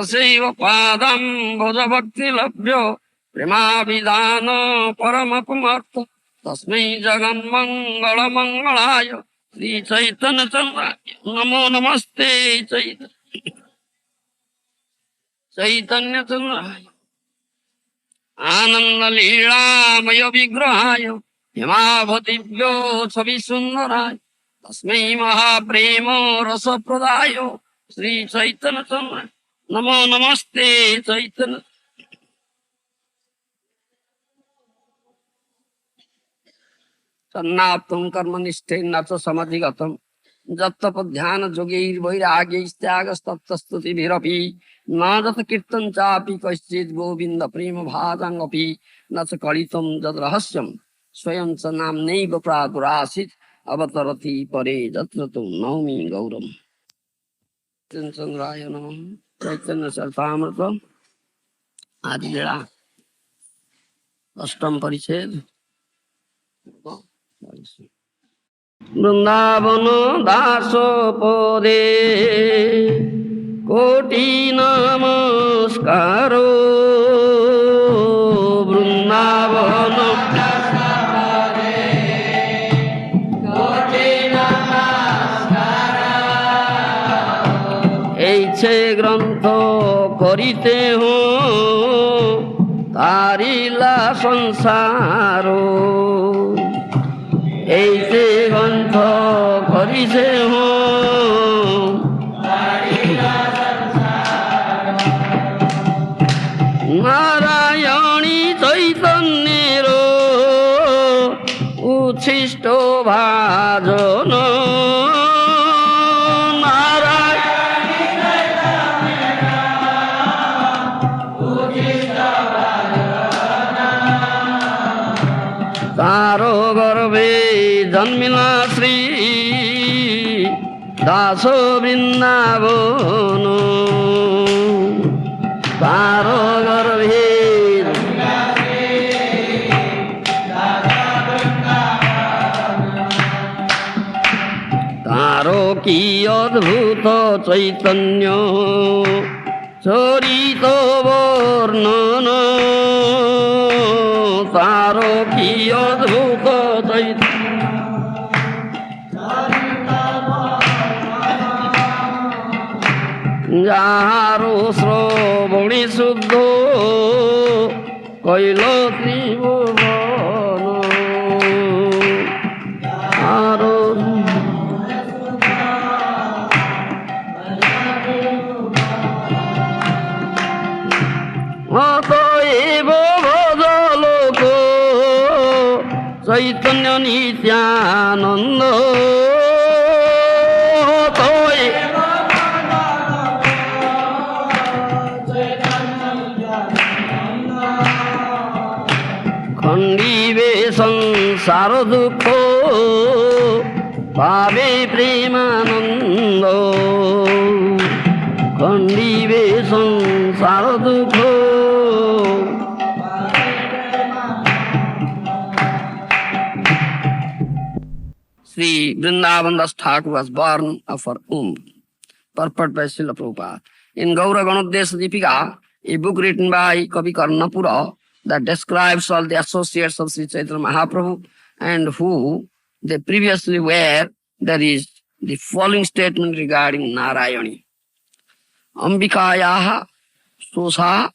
तस्यैव पादं भज भक्तिलभ्यो प्रेमाभिधान परमपमर्थ तस्मै जगन्मङ्गलमङ्गलाय श्री चैतन्य चन्द्राय नमो नमस्ते चैतन्य चन्द्राय आनंद लीलामय विग्रहाय हिमावतीभ्यो छवि सुंदराय तस्मै महाप्रेम रस प्रदाय श्री चैतन्य चन्द्राय नमो नमस्ते चैतन्य सन्नाप्तं कर्मनिष्ठेन च समधिगतं जप ध्यान जोगैर्वैराग्यैस्त्यागस्तप्तस्तुतिभिरपि न जत कीर्तन चापि कश्चित् गोविंद प्रेम भाजाङ्गपि न च कलितं जद रहस्यं स्वयं च नाम्नैव प्रादुरासीत् अवतरति परे यत्र तं नौमि गौरम्। चन्द्राय नमः। चैतन्य चरितामृत आदि लीला अष्टम परिच्छेद। वृंदावन दास पदे कोटि नमस्कार वृंदावन ऐसे ग्रंथ करिते हो तारिला संसारो ऐसे ग्रंथ करिते हो नारायणी चैतन्येरो उच्छिष्ट भाजन तारो गर्भे जन्मिला श्री दास वृंदावन तारो गर्भे तारो की अद्भुत चैतन्य चरित वर्णन तारो की अद्भुत चैतन्य जारो श्रवणे शुद्ध कैल त्रिभुवन आरो अतएव भज लोक चैतन्य नित्यानंद खंडीवे संसार दुख पावे प्रेमानंद खंडीवे संसार दुख Sri Vrindavan Das Thakur was born of her womb. Purport by Srila Prabhupada. In Gaura Ganodesha Deepika, a book written by Kavi Karnapura that describes all the associates of Sri Chaitanya Mahaprabhu and who they previously were, there is the following statement regarding Narayani. Ambikayaha Sosa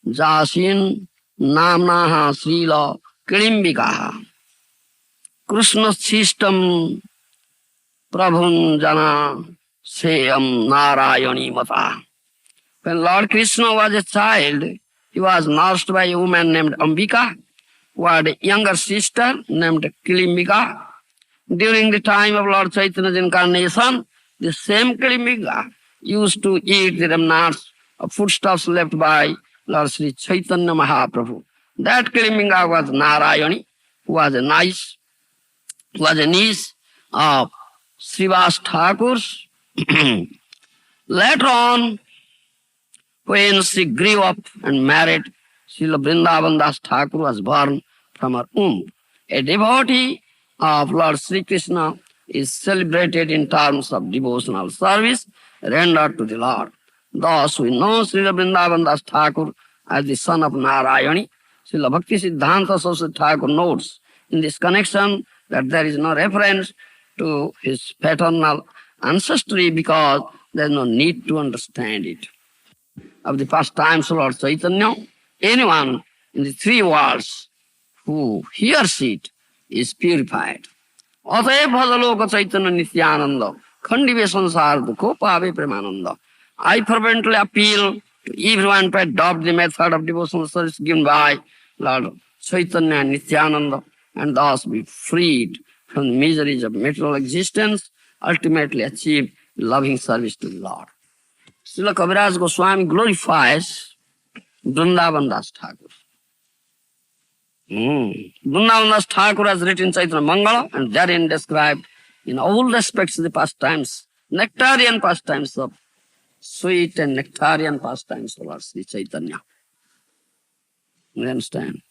Jasin Namnaha Srila Kilimbikaha Krishna Sistam Prabhun Jana Seyam Narayani Mata. When Lord Krishna was a child, he was nursed by a woman named Ambika, who had a younger sister named Kilimbika. During the time of Lord Chaitanya's incarnation, the same Kilimbika used to eat the remnants of foodstuffs left by Lord Sri Chaitanya Mahaprabhu. That Kilimbika was Narayani, who was a niece of Srivas Thakur's. Later on, when she grew up and married, Srila Vrindavan Das Thakur was born from her womb. A devotee of Lord Sri Krishna is celebrated in terms of devotional service rendered to the Lord. Thus we know Srila Vrindavan Das Thakur as the son of Narayani. Srila Bhakti Siddhanta Saraswati Thakur notes in this connection that there is no reference to his paternal ancestry because there is no need to understand it. Of the pastimes of Lord Chaitanya, anyone in the three worlds who hears it is purified. अतएव भजलोक चैतन्य नित्यानंद खंडिवे संसार दुखो पावे Premanand. I fervently appeal to everyone to adopt the method of devotional service given by Lord Chaitanya and Nityananda and thus be freed from the miseries of material existence, ultimately achieve loving service to the Lord. Srila Kaviraj Goswami glorifies Vrindavan Das Thakur. Vrindavan Das Thakur has written Chaitanya Mangala and therein described in all respects the pastimes, nectarian pastimes of sweet and nectarian pastimes of Lord Sri Chaitanya. You understand?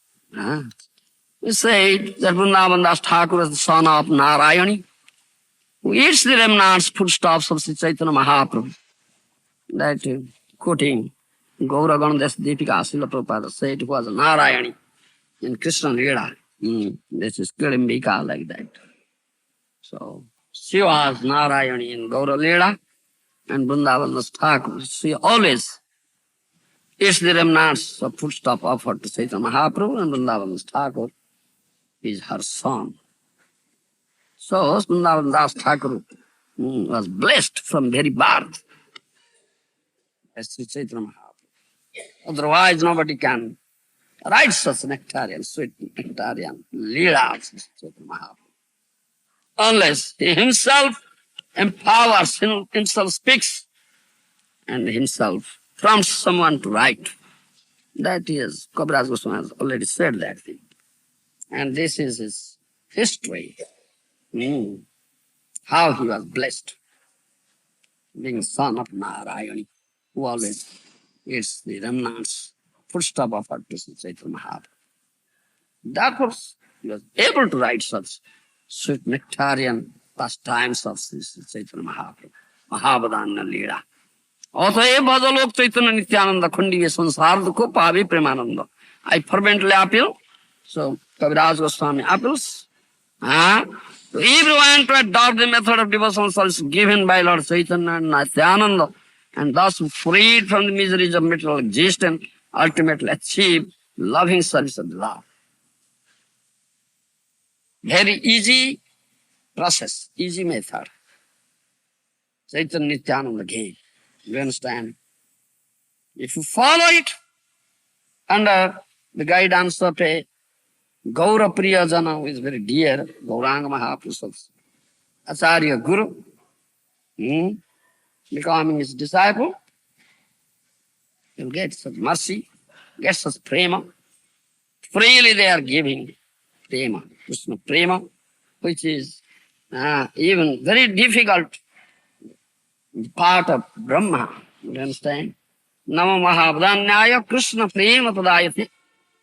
We said that Vrindavan Das Thakur is the son of Narayani, who eats the remnants, foodstuffs of Sri Chaitanya Mahaprabhu. That quoting Gaura Ganades Deepika Srila Prabhupada said it was Narayani in Krishna Lila. This is Kilimbika like that. So she was Narayani in Gaura Lila and Vrindavan Das Thakur. She always eats the remnants of foodstuff offered to Chaitanya Mahaprabhu and Vrindavan Das Thakur is her son. So Vrindavan Das Thakur was blessed from very birth as Sri Chaitanya Mahaprabhu. Otherwise nobody can write such nectarian, sweet nectarian leelas as Sri Chaitanya Mahaprabhu. Unless he himself empowers, himself speaks, and himself prompts someone to write. That is, Kaviraj Goswami has already said that thing. And this is his history. How he was blessed, being son of Narayani, who always eats the remnants, foodstuff offered to Sri Chaitanya Mahaprabhu. Therefore, he was able to write such sweet nectarian pastimes of Sri Chaitanya Mahaprabhu, Mahabodhanya Leela. अतएव भजलोक चैतन्य नित्यानंद खंडिवे संसार दुखो पावे Premanand. I fervently appeal. So Kaviraj Goswami appeals to everyone to adopt the method of devotional service given by Lord Chaitanya and Nityananda and thus freed from the miseries of material existence, ultimately achieve loving service of the Lord. Very easy process, easy method. Chaitanya Nityananda gave. You understand? If you follow it under the guidance of a Gaura Priyajana, who is very dear, Gauranga Mahaprabhu, Acharya Guru, becoming his disciple, you'll get such mercy, get such prema. Freely they are giving prema, Krishna prema, which is even very difficult part of Brahma. You understand? Nama Mahabodhanyaya Krishna prema padayate.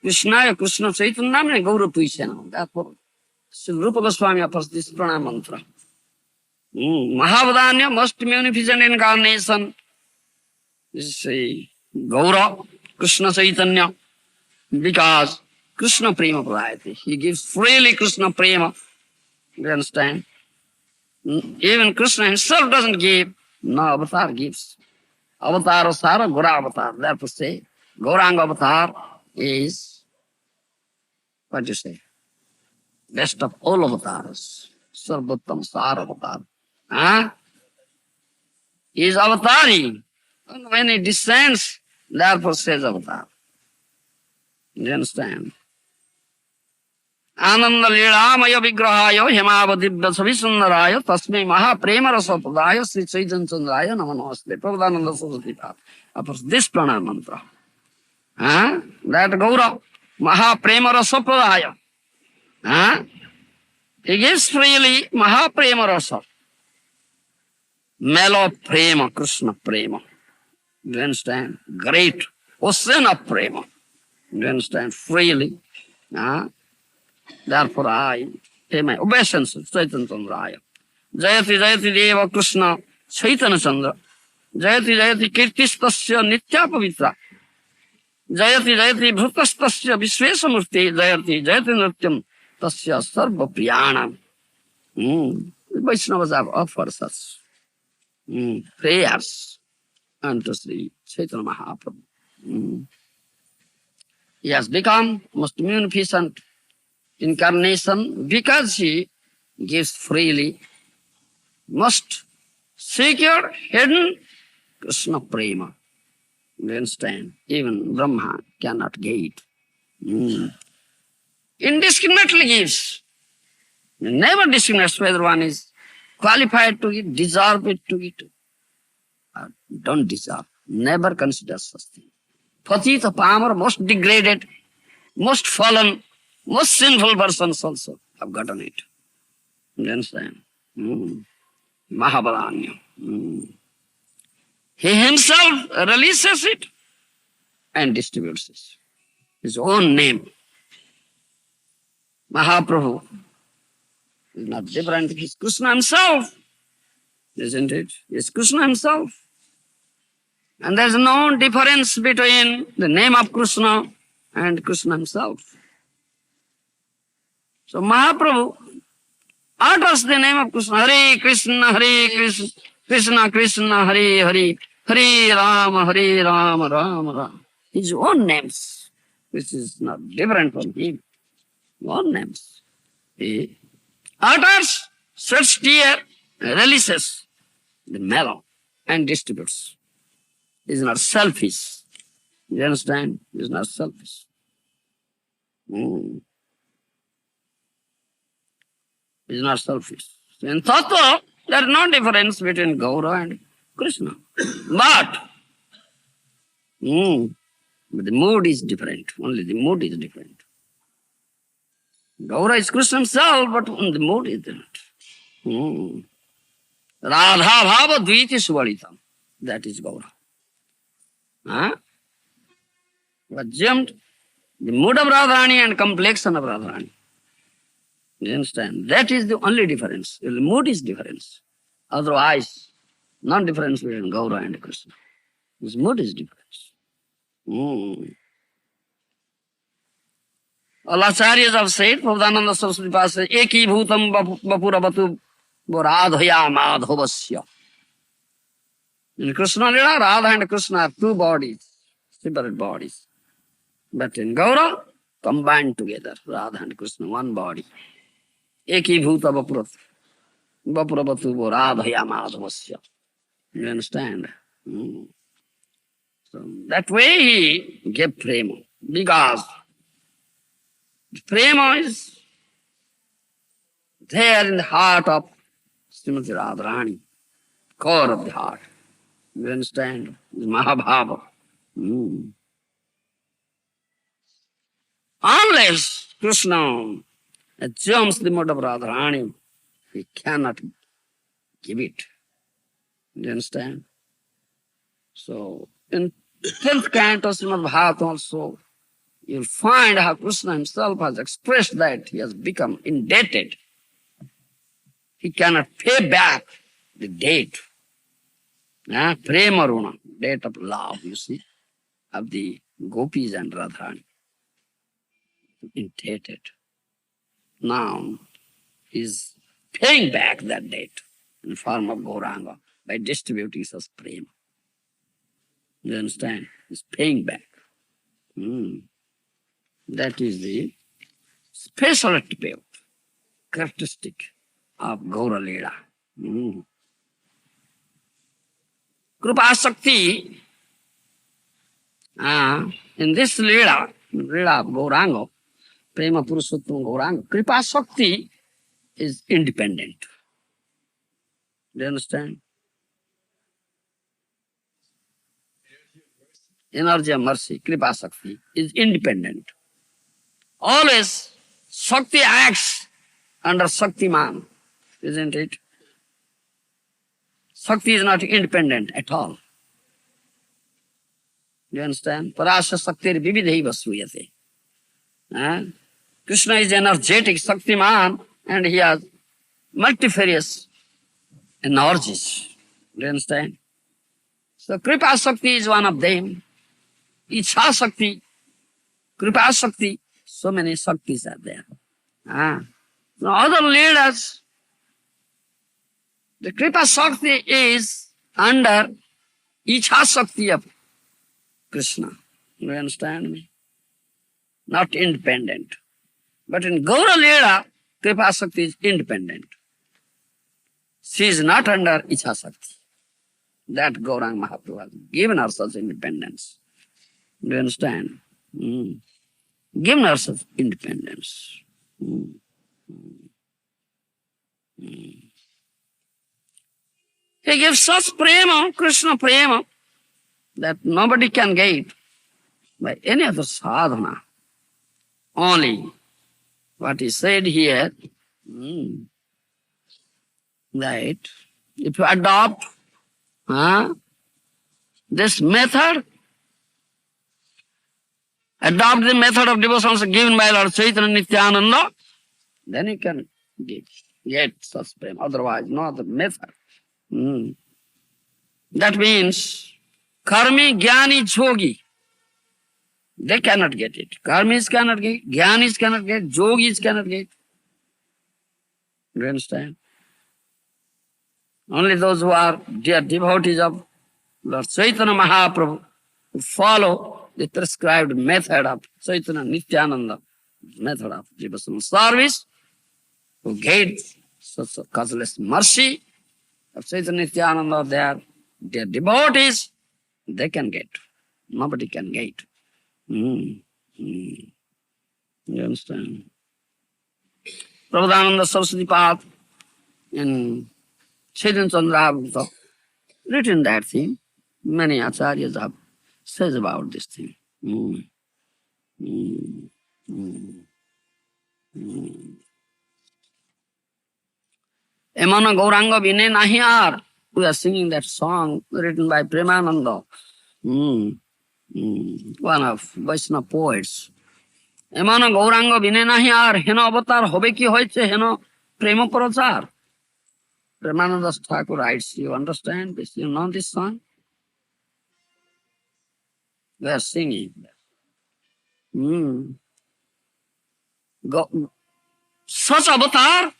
Krishnaya Krishna Chaitanya Gaura Puishana. Therefore, Sri Rupa Goswami offers this pranam mantra. Mahabodhanya, most munificent incarnation, is Gaura, Krishna Chaitanya, because Krishna Prema Pradayate. He gives freely Krishna Prema. You understand? Even Krishna himself doesn't give, no avatar gives. Avatar Sara, Gaura Avatar. Therefore say, Gauranga Avatar is, what do you say? Best of all avatars. Sarvottam Sara Avatar. He is avatari. And when he descends, therefore says avatar. You understand? Ananda Leelamaya Vigrahaya Hemavadibya Savisundaraya Tasmai Maha Prema Rasapadaya Sri Chaitanya Chandraya Namanaste. Prabhupada Saraswati offers this pranam mantra. That Gaura Maha Prema Rasapadaya. He gives freely Maha Prema Rasa. Melo Prema, Krishna Prema. You understand? Great ocean of Prema. You understand? Freely. Therefore I pay my obeisance to Chaitanya Chandraya. Jayati Jayati Deva Krishna Chaitanya Chandra. जयति जयति कीर्तिस्तस्य नित्या पवित्रा, जयति जयति भूतस्तस्य विश्वेशमूर्ति, जयति जयति नृत्यम तस्य सर्व प्रियाणाम. Vaishnavas have offered such prayers unto Sri Chaitanya Mahaprabhu. He has become most munificent incarnation because he gives freely, most secure, hidden Krishna prema. You understand? Even Brahma cannot get. Indiscriminately gives. Never discriminates whether one is qualified to it, deserve it to it, or don't deserve. Never consider such thing. Patita Pamar, most degraded, most fallen, most sinful persons also have gotten it. You understand? Mahabalanya. He himself releases it and distributes it. His own name. Mahaprabhu is not different. He's Krishna himself. Isn't it? He's Krishna himself. And there's no difference between the name of Krishna and Krishna himself. So Mahaprabhu utters the name of Krishna. Hare Krishna, Hare Krishna, Krishna Krishna, Hare Hare, Hare Rama, Hare Rama, Rama Rama. His own names, which is not different from him. Own names. He utters, sets tear, releases the mellow and distributes. He is not selfish. You understand? He is not selfish. He is not selfish. So in Tattva, there is no difference between Gaura and Krishna. But the mood is different. Only the mood is different. Gaura is Krishna himself, but the mood is different. Radha Bhava Dviti Suvalitam. That is Gaura. But jumped the mood of Radharani and complexion of Radharani. You understand? That is the only difference. The mood is difference. Otherwise, not difference between Gaura and Krishna. His mood is difference. All acharyas have said, Prabhupada Saraswati Pad says, Eki bhutam vapuravatu radhaya madhavasya. In Krishna Lila, Radha and Krishna are two bodies, separate bodies. But in Gaura, combined together, Radha and Krishna, one body. Eki bhuta vapuravatu radhaya madhavasya. You understand? So that way he gave prema, because prema is there in the heart of Srimati Radharani, core of the heart. You understand? It's Mahabhava. Unless Krishna assumes the mode of Radharani, he cannot give it. You understand? So, in 10th canto Srimad Bhagavatam also, you'll find how Krishna himself has expressed that he has become indebted. He cannot pay back the debt. Prema Runa, debt of love, you see, of the gopis and Radharani. Indebted. Now, he's paying back that debt in the form of Gauranga by distributing such prema. You understand? He's paying back. That is the special attribute, characteristic of Gaura Leela. Krupa Shakti, in this Leela of Gauranga, Prema Purushottam Gauranga, Kripa Shakti is independent. Do you understand? Energy of mercy, Kripa Shakti, is independent. Always Shakti acts under Shaktiman, isn't it? Shakti is not independent at all. Do you understand? Parasya Shaktir Vividhaiva Sruyate. Krishna is energetic, Shaktiman, and he has multifarious energies. Do you understand? So Kripa Shakti is one of them. Ichha Shakti, Kripa Shakti, so many Shaktis are there. Now other leaders, the Kripa Shakti is under Ichha Shakti of Krishna. You understand me? Not independent. But in Gaura Leela, Kripa Shakti is independent. She is not under Ichha Shakti. That Gauranga Mahaprabhu has given her such independence. Do you understand? Given her such independence. He gives such prema, Krishna prema, that nobody can get by any other sadhana. Only what is said here, that if you adopt this method, adopt the method of devotion given by Lord Chaitanya Nityananda, then you can get such prema. Otherwise, no other method. That means karmi, jnani, jogi, they cannot get it. Karmis cannot get, jnanis cannot get, yogis cannot get. Do you understand? Only those who are dear devotees of Lord Chaitanya Mahaprabhu, who follow the prescribed method of Chaitanya Nityananda, method of devotional service, who get such a causeless mercy of Chaitanya Nityananda, they are dear devotees, they can get. Nobody can get. You understand? Prabhupada Saraswati Path in Chaitanya Chandra written that thing. Many acharyas have said about this thing. Emana Gauranga Vine Nahiyar. We are singing that song written by Premananda, one of Vaishnava poets. Emana Gauranga Vine Nahiyar. Heno avatar hobe ki hoiche heno prema prachar. Premananda Thakur writes, you understand this? You know this song? We are singing. Such avatar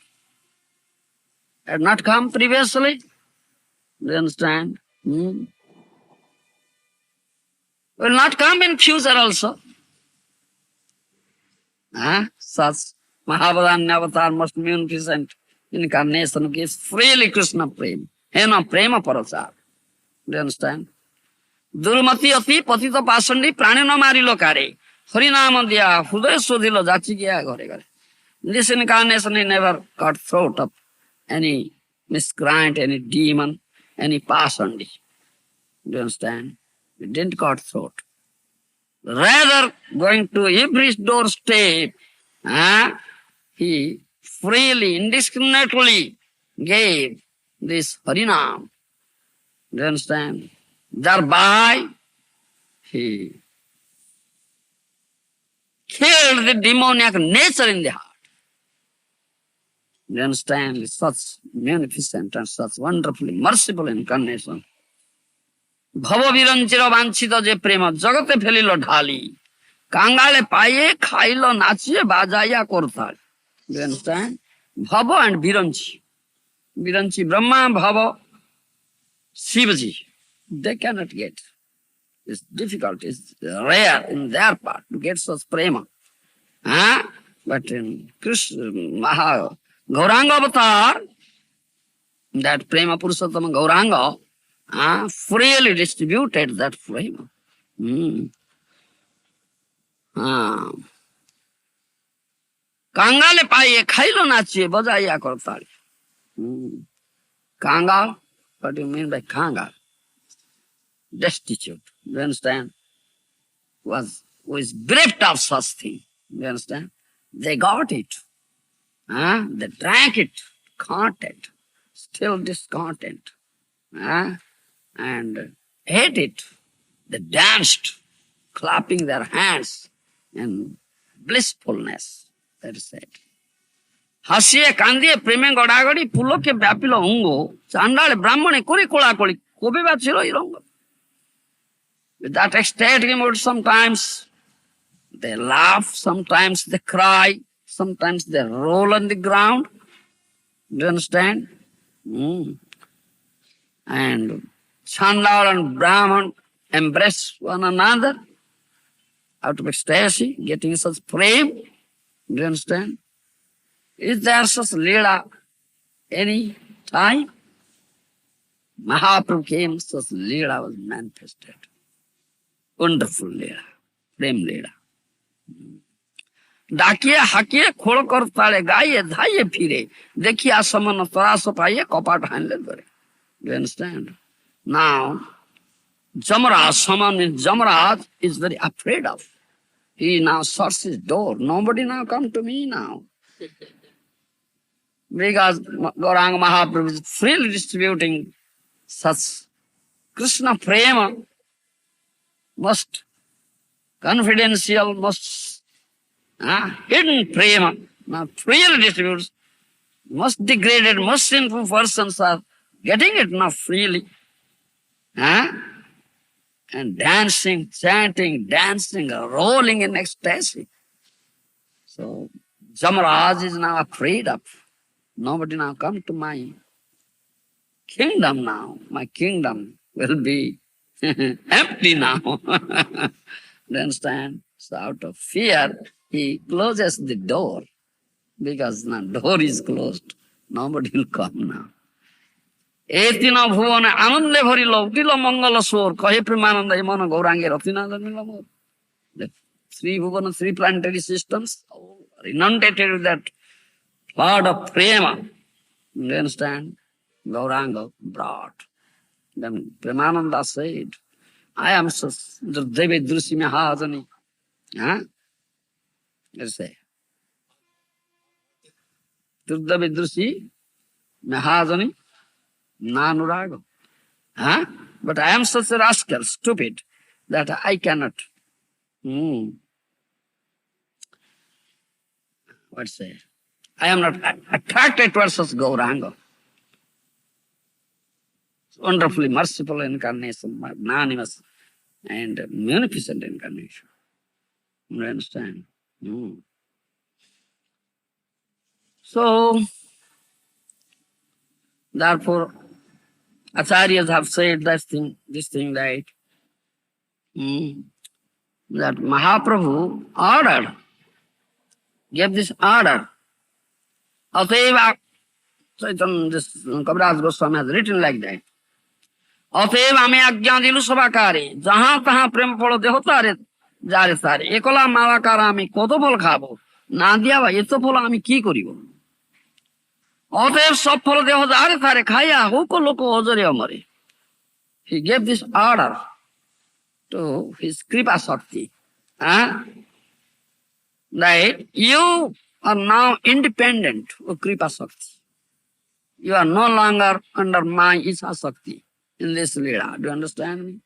had not come previously. Do you understand? Will not come in future also. Such Mahabharanya avatar most munificent incarnation gives freely Krishna prema. Hena prema parachar. Do you understand? Durmati ati patita pasandi prane na marilo kare. Harinama diya hudaya sodhilo jachi gaya ghare ghare. This incarnation he never cut throat of any miscreant, any demon, any pasandi. Do you understand? He didn't cut throat. Rather, going to every doorstep, he freely, indiscriminately gave this Harinam. Do you understand? Thereby, he killed the demoniac nature in the heart. Do you understand? It's such magnificent and such wonderfully merciful incarnation. Bhava viranchira vanchita je prema jagate felilo dhali. Kangale paye khailo nachiye bajaya korthal. Do you understand? Bhava and Viranchi. Viranchi, Brahma, Bhava, Shivaji. They cannot get. It's difficult, it's rare in their part to get such prema. But in Krishna, Gauranga avatar, that prema Purushottama Gauranga, freely distributed that prema. Kangale paye khailo nachiye bajaiya kortali. Kangal, what do you mean by kangal? Destitute. Do you understand? Was bereft of such thing. Do you understand? They got it. They drank it, content, still discontent. And ate it. They danced, clapping their hands in blissfulness. That is it. Hasiye kandiye preme godagodi puloke vyapilo ungo chandale brahmane kuri kola koli kobe bachilo irongo. With that ecstatic mood, sometimes they laugh, sometimes they cry, sometimes they roll on the ground. Do you understand? Mm. And Chandal and Brahman embrace one another out of ecstasy, getting such prem. Do you understand? Is there such Leela any time? Mahaprabhu came, such Leela was manifested. Wonderful Leela, prem Leela. डाकिए हाकिए खोल कर ताले गाइए धाइए फिरे देखिए आसमन तरास पाइए कपाट हानले धरे. Do you understand? Now, Jamaraj, someone in Jamaraj is very afraid of. He now shuts his door. Nobody now come to me now. Because Gauranga Mahaprabhu is freely distributing such Krishna prema, most confidential, most hidden prema, now freely distributes. Most degraded, most sinful persons are getting it now freely. And dancing, chanting, dancing, rolling in ecstasy. So Jamaraj is now afraid of. Nobody now come to my kingdom now. My kingdom will be empty now. You understand? So out of fear, he closes the door. Because now door is closed. Nobody will come now. Etina bhuvane anande bharilo utilo mangala sor kahe premananda imana gaurange ratinanda nilamor. The three bhuvana, three planetary systems are inundated with that flood of prema. You understand? Gauranga brought. Then Premananda said, I am Devi Drusi Mahajani. Let's say. Durda Vidrusi Mahajani Nanurago. But I am such a rascal, stupid, that I cannot. What say? I am not attracted towards such Gauranga. Wonderfully merciful incarnation, magnanimous and munificent incarnation. You understand? So, therefore, Acharyas have said this thing that that Mahaprabhu ordered, gave this order. Ateva, Chaitanya, this Kaviraj Goswami has written like that. अतएव हमें आज्ञा दिलु सभाकारे जहां तहां प्रेम फल देह तारे जारे तारे एकला मालाकार आमी कत फल खाबो ना दिया भाई एत फल आमी की करिब अतएव सब फल देह जारे तारे खाइया होको लोक अजरे अमरे. He gave this order to his Kripa Shakti that you are now independent of Kripa Shakti. You are no longer under my Isha Shakti in this Leela. Do you understand me?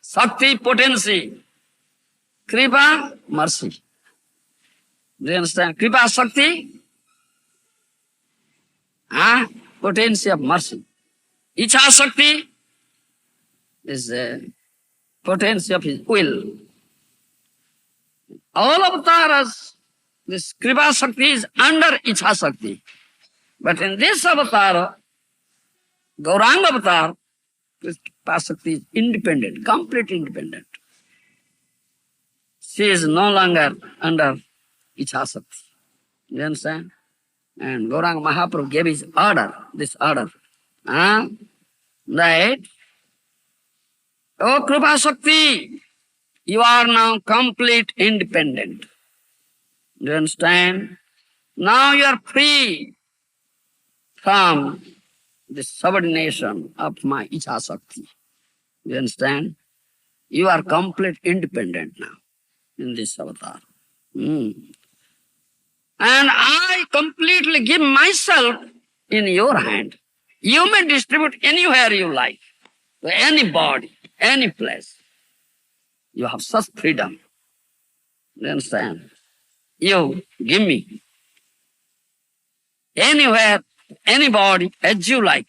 Shakti, potency. Kripa, mercy. Do you understand? Kripa Shakti, potency of mercy. Icha Shakti is potency of his will. All avatars, this Kripa Shakti is under Icha Shakti. But in this avatar, Gauranga avatar, Kripa Shakti is independent, completely independent. She is no longer under Icha Shakti. You understand? And Gauranga Mahaprabhu gave his order, this order. That, oh Kripa Shakti, you are now complete independent. Do you understand? Now you are free from the subordination of my Icha Shakti. You understand? You are complete independent now in this avatar. And I completely give myself in your hand. You may distribute anywhere you like, to anybody, any place. You have such freedom. You understand? You give me anywhere, anybody, as you like.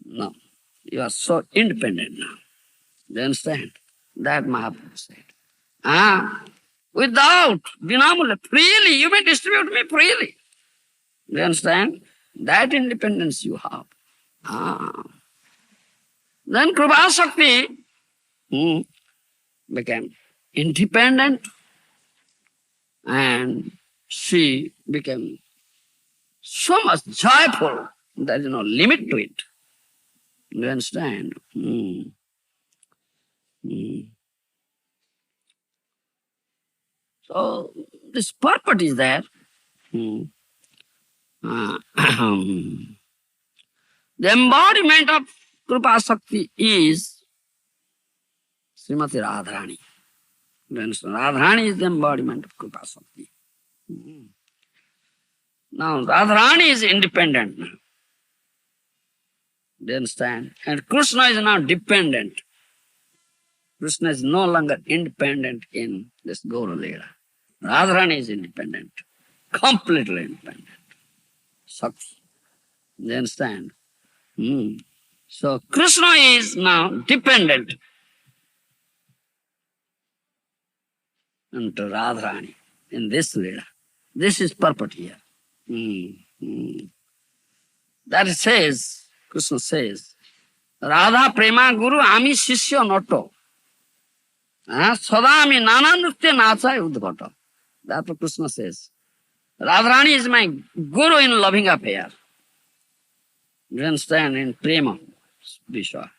No, you are so independent now. Do you understand? That Mahaprabhu said. Without denominator, freely, you may distribute me freely. Do you understand? That independence you have. Ah. Then Kripa Shakti became independent and she became so much joyful. There is no limit to it. Do you understand? So this purport is there. Uh, the embodiment of Kripa Shakti is Srimati Radharani. Do you understand? Radharani is the embodiment of Kripa Shakti. Now Radharani is independent now. Do you understand? And Krishna is now dependent. Krishna is no longer independent in this Gaura Leela. Radharani is independent, completely independent. Shakti. Do you understand? So Krishna is now dependent into Radharani in this Leela. This is purport here. That says, Krishna says, Radha Prema Guru Ami Shishya Noto. Sada Ami Nana Nritya Nachai Udbhata. That's what Krishna says. Radharani is my guru in loving affair. You understand? In Prema Vishwa.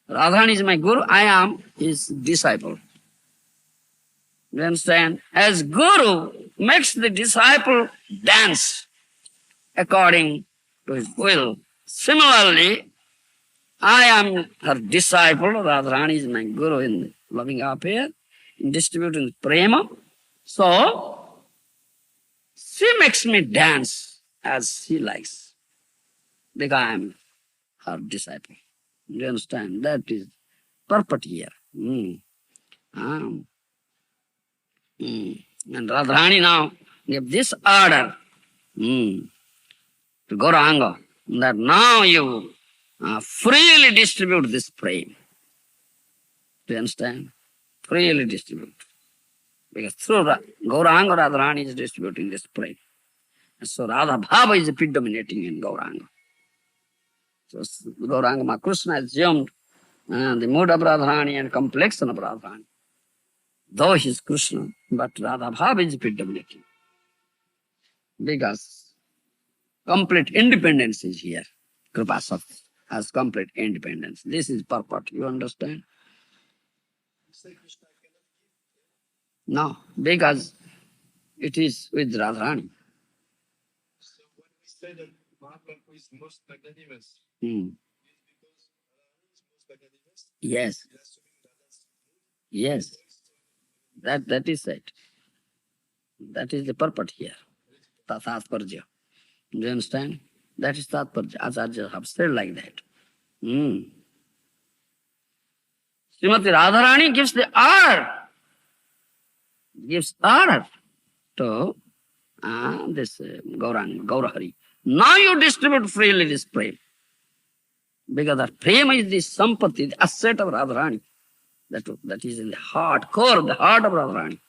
Radharani is my guru, I am his disciple. You understand? As guru makes the disciple dance according to his will. Similarly, I am her disciple. Radharani is my guru in loving affair, in distributing prema. So, she makes me dance as she likes, because I am her disciple. You understand? That is purport here. And Radharani now gave this order to Gauranga, that now you freely distribute this prema. Do you understand? Freely distribute. Because through Gauranga, Radharani is distributing this prema. And so Radha Bhava is predominating in Gauranga. So Gauranga Krishna assumed the mood of Radharani and complexion of Radharani. Though he is Krishna, but Radha Bhava is predominating. Because complete independence is here. Kripa Shakti has complete independence. This is purport. You understand? No, because it is with Radharani. So when we say that Mahaprabhu is most magnanimous, Hmm. it's because Radharani is most magnanimous. Yes, We are assuming that that's yes, that is it. That is the purport here. Tatparja. Do you understand? That is Tatparja. Acharya have said like that. Srimati Radharani gives the order to this Gaurahari. Now you distribute freely this prema. Because that prema is the sampati, the asset of Radharani. That is in the heart, core of the heart of Radharani.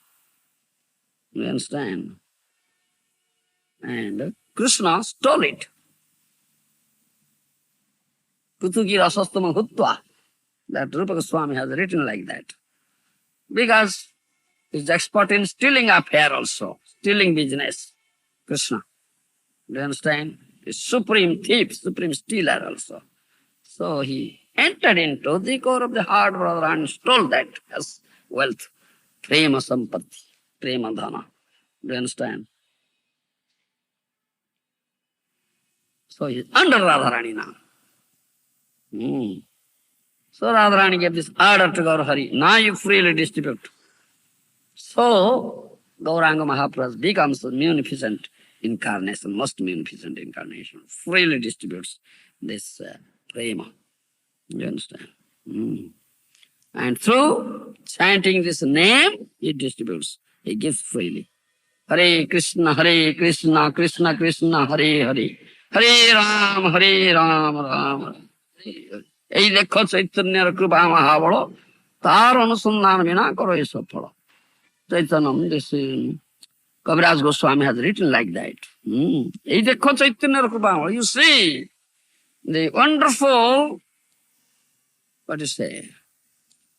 You understand? And Krishna stole it. Kutuki rasastama hutva. That Rupa Goswami has written like that. Because he's expert in stealing affair also, stealing business. Krishna. Do you understand? He's supreme thief, supreme stealer also. So he entered into the core of the heart of Radharani and stole that as wealth. Prema sampatti, prema dhana. Do you understand? So he's under Radharani now. So Radharani gave this order to Gaurahari. Now you freely distribute. So Gauranga Mahaprabhu becomes a munificent incarnation, most munificent incarnation. Freely distributes this prema. You understand? And through chanting this name, he distributes. He gives freely. Hare Krishna, Krishna Krishna, Hare Hare. Hare Ram, Ram Ram. এই দেখো চৈতন্যের কৃপা মহাবল, তার অনুসন্ধান বিনা করো এসব ফল। চৈতন্যম, this Kaviraj Goswami has written like that. এই দেখো চৈতন্যের কৃপা, you see the wonderful, what to say,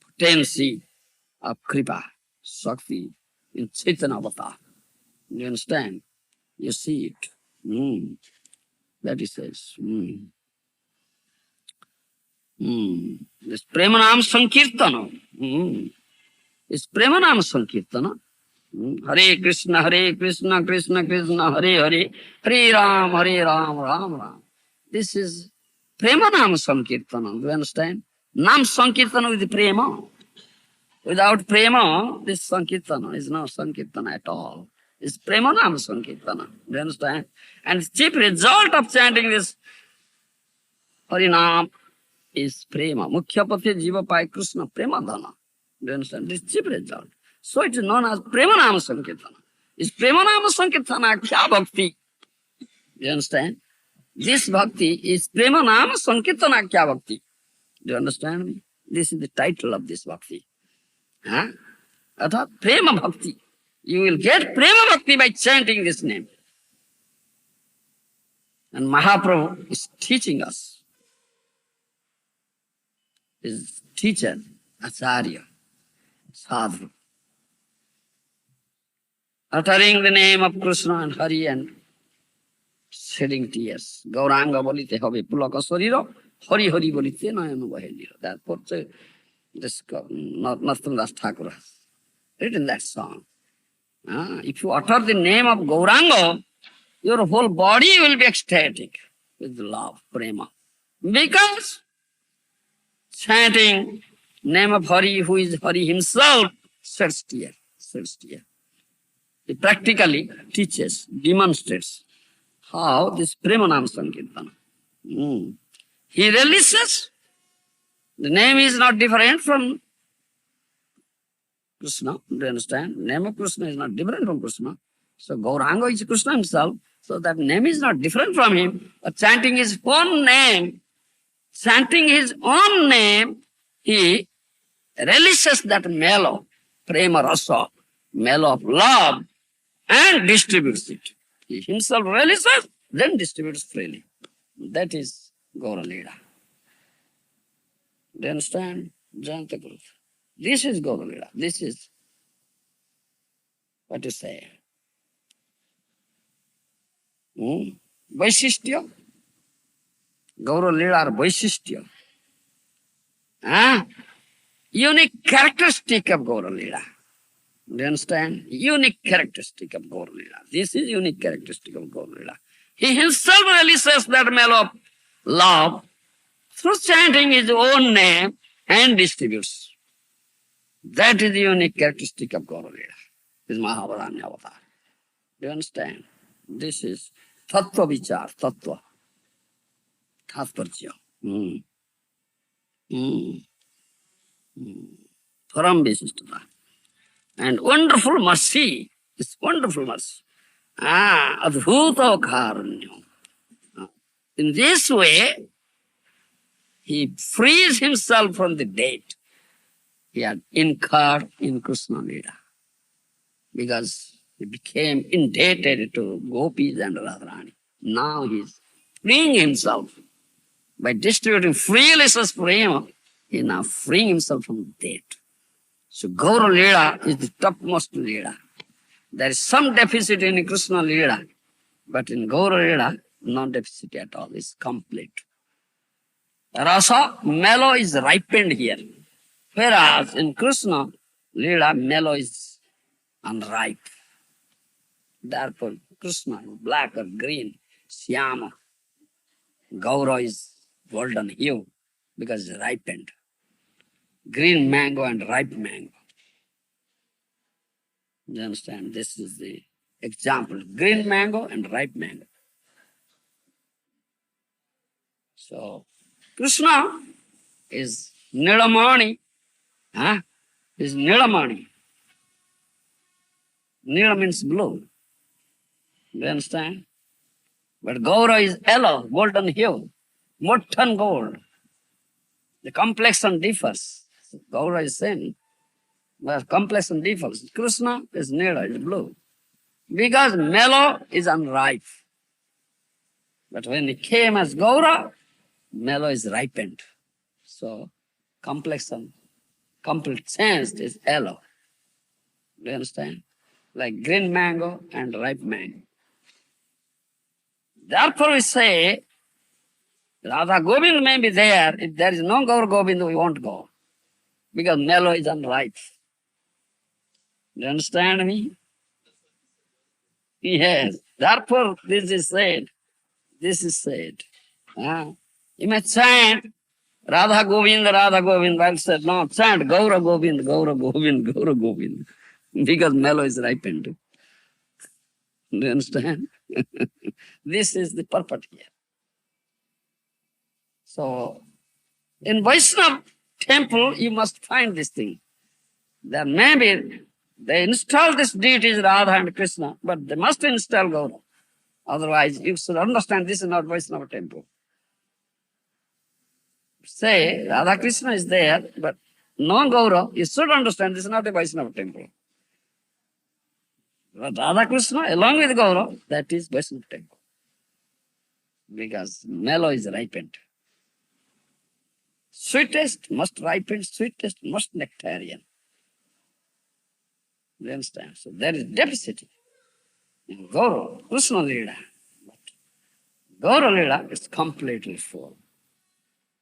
potency of kripa, shakti in Chaitanya Avatar. You understand? You see it. That he says. This Premanam Sankirtana. It's Premanam Sankirtana. Hare Krishna, Krishna Krishna, Hare Hare, Hare Ram, Ram Ram. This is Premanam Sankirtana. Do you understand? Nam Sankirtana with Prema. Without Prema, this Sankirtana is no Sankirtana at all. It's Premanam Sankirtana. Do you understand? And the chief result of chanting this Harinam is Prema. Mukhyapati Jiva Pai Krishna Premadana. Do you understand? This chief result. So it is known as Premanam Sankirtana. Is Premanam Sankirtana Kya Bhakti? Do you understand? This bhakti is Premanam Sankirtana Kya Bhakti. Do you understand me? This is the title of this bhakti. Athat Prema Bhakti. You will get Prema Bhakti by chanting this name. And Mahaprabhu is teaching us. His teacher, Acharya, Sadhu, uttering the name of Krishna and Hari and shedding tears. Gauranga bolite hobe pulaka sarira, Hari Hari bolite nayana bahelira. Therefore, this Narottam Thakur has written that song. If you utter the name of Gauranga, your whole body will be ecstatic with love, prema. Because chanting name of Hari, who is Hari himself, sheds tear. He practically teaches, demonstrates how this Premanam Sankirtana. He releases. The name is not different from Krishna. Do you understand? Name of Krishna is not different from Krishna. So Gauranga is Krishna himself. So that name is not different from him. But chanting his own name, he releases that mellow, prema rasa, mellow of love, and distributes it. He himself releases, then distributes freely. That is Gaura Leela. Do you understand? Jayanta Guru. This is Gaura Leela. This is, what to say, Vaishishtya. Gaura Leela or Vaishishtya. Unique characteristic of Gaura Leela. Do you understand? Unique characteristic of Gaura Leela. This is unique characteristic of Gaura Leela. He himself releases that mellow of love through chanting his own name and distributes. That is the unique characteristic of Gaura Leela. This is Mahabharanya Avatar. Do you understand? This is Tattva Vichar, Tattva. Tatparya. Param Vishishtata. And wonderful mercy, this wonderful mercy. Adhuta Karanya. In this way, he frees himself from the debt he had incurred in Krishna Leela. Because he became indebted to gopis and Radharani. Now he is freeing himself. By distributing freely such prema, he is now freeing himself from debt. So Gaura Leela is the topmost Leela. There is some deficit in Krishna Leela, but in Gaura Leela, no deficit at all. It's complete. Rasa, mellow is ripened here. Whereas in Krishna Leela, mellow is unripe. Therefore, Krishna is black or green, Syama. Gaura is golden hue because it's ripened. Green mango and ripe mango. You understand? This is the example. Green mango and ripe mango. So, Krishna is Nilamani. Is Nilamani. Nila means blue. You understand? But Gaura is yellow, golden hue, molten gold. The complexion differs. Gaura is same, but complexion differs. Krishna is nila, is blue. Because mellow is unripe. But when he came as Gaura, mellow is ripened. So complexion, complete changed is yellow. Do you understand? Like green mango and ripe mango. Therefore we say, Radha Govind may be there. If there is no Gaur Govind, we won't go. Because mellow is unripe. Do you understand me? Yes. Therefore this is said. This is said. You may chant Radha Govind. I said, no, chant Gaura Govind, Gaura Govind, Gaura Govind. Because mellow is ripened. Do you understand? This is the purpose here. So, in Vaishnava temple, you must find this thing. There may be, they install these deities Radha and Krishna, but they must install Gaura. Otherwise, you should understand this is not Vaishnava temple. Say Radha Krishna is there, but no Gaura, you should understand this is not a Vaishnava temple. But Radha Krishna along with Gaura, that is Vaishnava temple. Because mellow is ripened. Sweetest must ripen, sweetest must nectarian. You understand? So there is deficit in Gaura, Krishna Leela. But Gaura Leela is completely full.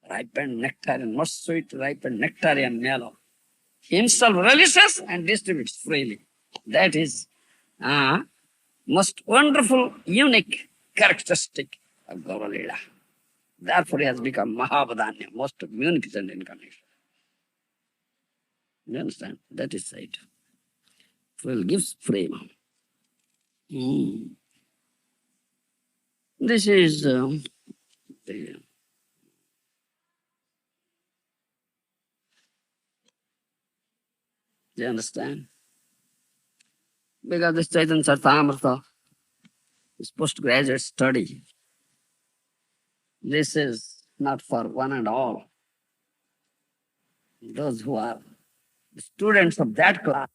Ripened nectarian, most sweet, ripened nectarian mellow. Himself releases and distributes freely. That is most wonderful, unique characteristic of Gaura Leela. Therefore, he has become Mahavadanya, most munificent incarnation. You understand? That is said. Full gives frame. This is the, you understand? Because this Chaitanya Charitamrita is postgraduate study. This is not for one and all. Those who are students of that class,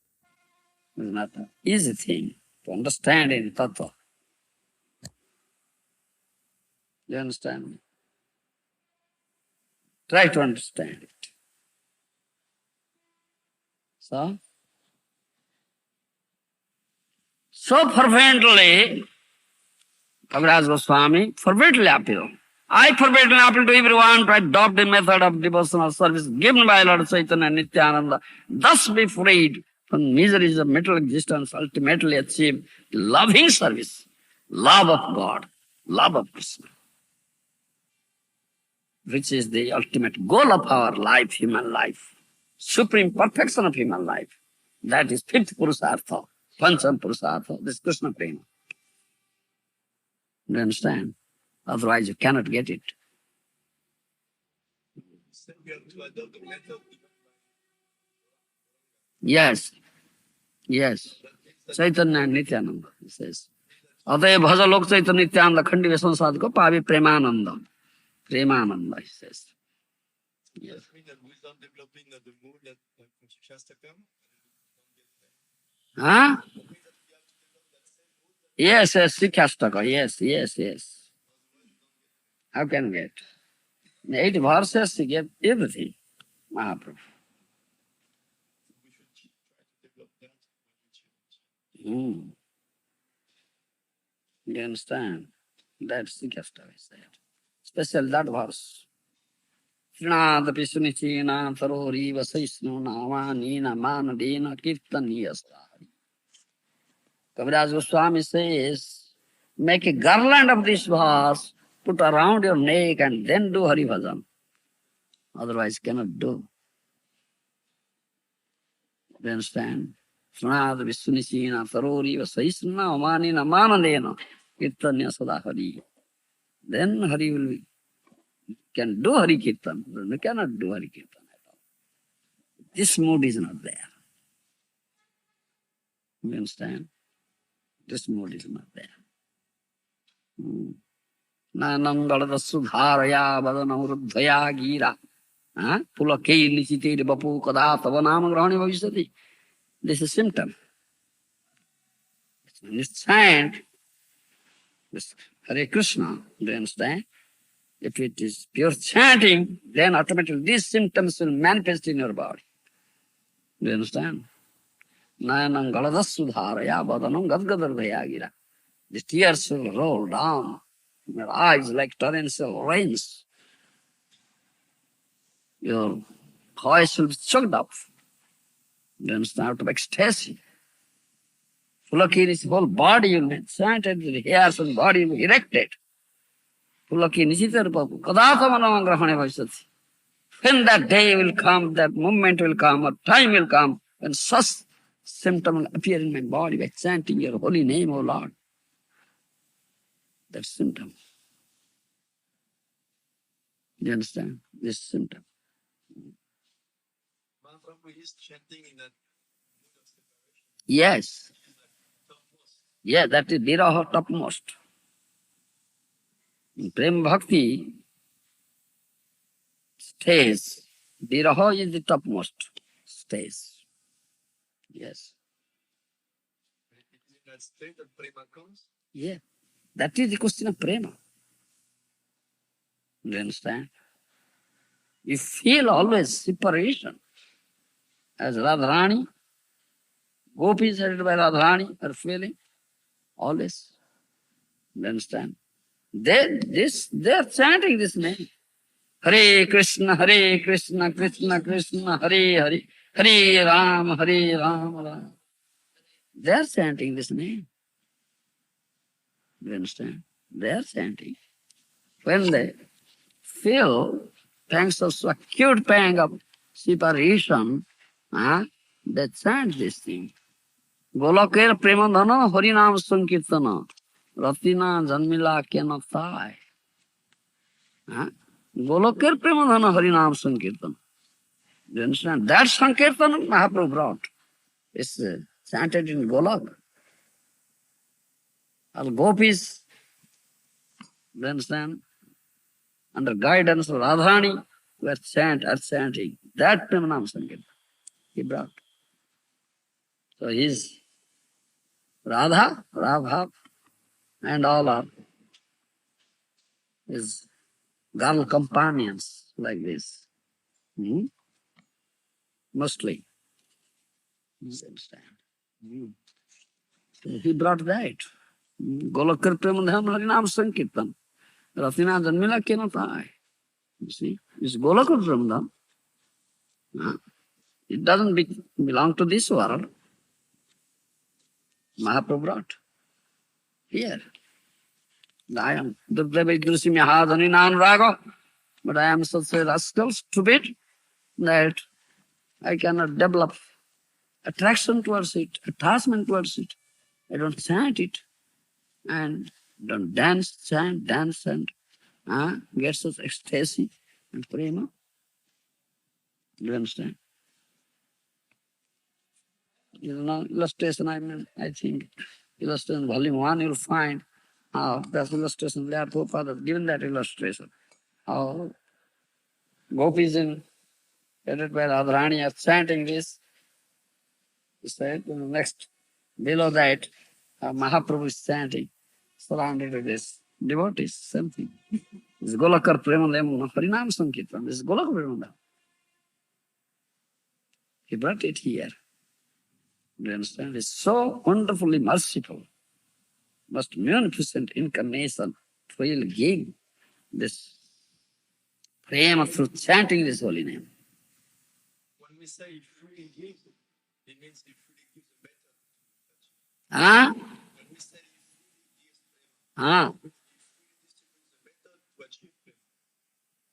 is not an easy thing to understand in Tattva. You understand? Try to understand it. So fervently, Kaviraj Goswami fervently appeal. I fervently appeal to everyone to adopt the method of devotional service given by Lord Chaitanya and Nityananda, thus be freed from miseries of material existence, ultimately achieve loving service, love of God, love of Krishna, which is the ultimate goal of our life, human life, supreme perfection of human life. That is fifth Purusartha, Pancham Purusartha, this Krishna prema. You understand? Otherwise you cannot get it. So we have to adopt the method. Yes, yes. Chaitanya and Nityananda, he says. Ataya bhaja lok Chaitanya Nityananda khandi vesam ko pavi premananda. Premananda, he says. Yes. That means that wisdom developing the mood that Shastakam. Huh? Yes, yes, Sikastaka, yes. How can we get? In 8 verses he gave everything. Mahaprabhu. We should try to develop that. You understand? That's Sikastaka, he said. Special that verse. Srinadapi sunichina tarori vasaisnu namanina manadina kirtaniyasari. Kaviraj Goswami says, make a garland of this verse, put around your neck and then do Hari Bhajan. Otherwise cannot do. You understand? Srinadapi sunichina tarori vasaisnu namanina manadina kirtanya sadahari. Then Hari will be, can do Hari Kirtan. You cannot do Hari Kirtan at all. This mood is not there. You understand? This mood is not there. Nanam Galada Sudharaya Vadanam Ruddhaya Gira Pulakei nishite bapu kada tava nama grahani bhavishyati. This is symptom. When you chant this Hare Krishna, do you understand? If it is pure chanting, then automatically these symptoms will manifest in your body. Do you understand? Nayanam galadasudharaya vadanam gadgadardhaya gira. The tears will roll down from your eyes like torrential rains. Your voice will be choked up. Do you understand? Out of ecstasy. Pulaki, his whole body will be chanted, the hairs and body will be erected. Pulaki nisitar babu kadatamanam grahane bhavishyati. When that day will come, that moment will come, or time will come, when such symptom will appear in my body by chanting your holy name, O Lord. That symptom. Do you understand? This symptom. Mahaprabhu is chanting in that mood of separation. Yes. Topmost. Yeah, that is viraha topmost. In Prem Bhakti stage, viraha is the topmost stage. Yes. It is in that state that prema comes. Yeah. That is the question of prema. Do you understand? You feel always separation. As Radharani, gopis headed by Radharani are feeling always. Do you understand? They are chanting this name. Hare Krishna, Krishna Krishna, Hare Hare, Hare Ram, Ram. They are chanting this name. Do you understand? They are chanting. When they feel pangs of acute pang of separation, they chant this thing. Goloker premadhana harinam sankirtana ratina janmila kena thai. Goloker premadhana harinam sankirtana. Do you understand? That sankirtana Mahaprabhu brought. It's chanted in Golok. All gopis, do you understand? Under guidance of Radharani, are chanting. That Premanam Sankirtan he brought. So his Radha, and all are his girl companions like this. Mostly. You understand? So he brought that. Golokar Premadham Harinam Sankirtan. Ratina Janmila Kenatai. You see? It's Golokar Premadham. It doesn't belong to this world. Mahaprabhu brought here. I am Durdevi Gurusimi Hadani Nan Raga, but I am such a rascal, stupid, that I cannot develop attraction towards it, attachment towards it. I don't chant it and don't chant, dance and get such ecstasy and prema. Do you understand? You know, illustration, I think, illustration volume 1, you'll find how that illustration, there Prabhupada has given that illustration. How gopis headed by Radharani are chanting this. He said, next, below that, Mahaprabhu is chanting, surrounded with this devotees, same thing. This Golakar Premadam Harinam Sankirtan, this is Golakar Premadam. He brought it here. Do you understand? It's so wonderfully merciful, most munificent incarnation to really give this prema through chanting this holy name. When we say freely gives, it means he freely gives a better. Huh? When we say he freely gives prema, Huh? he freely distributes a better to achieve prema.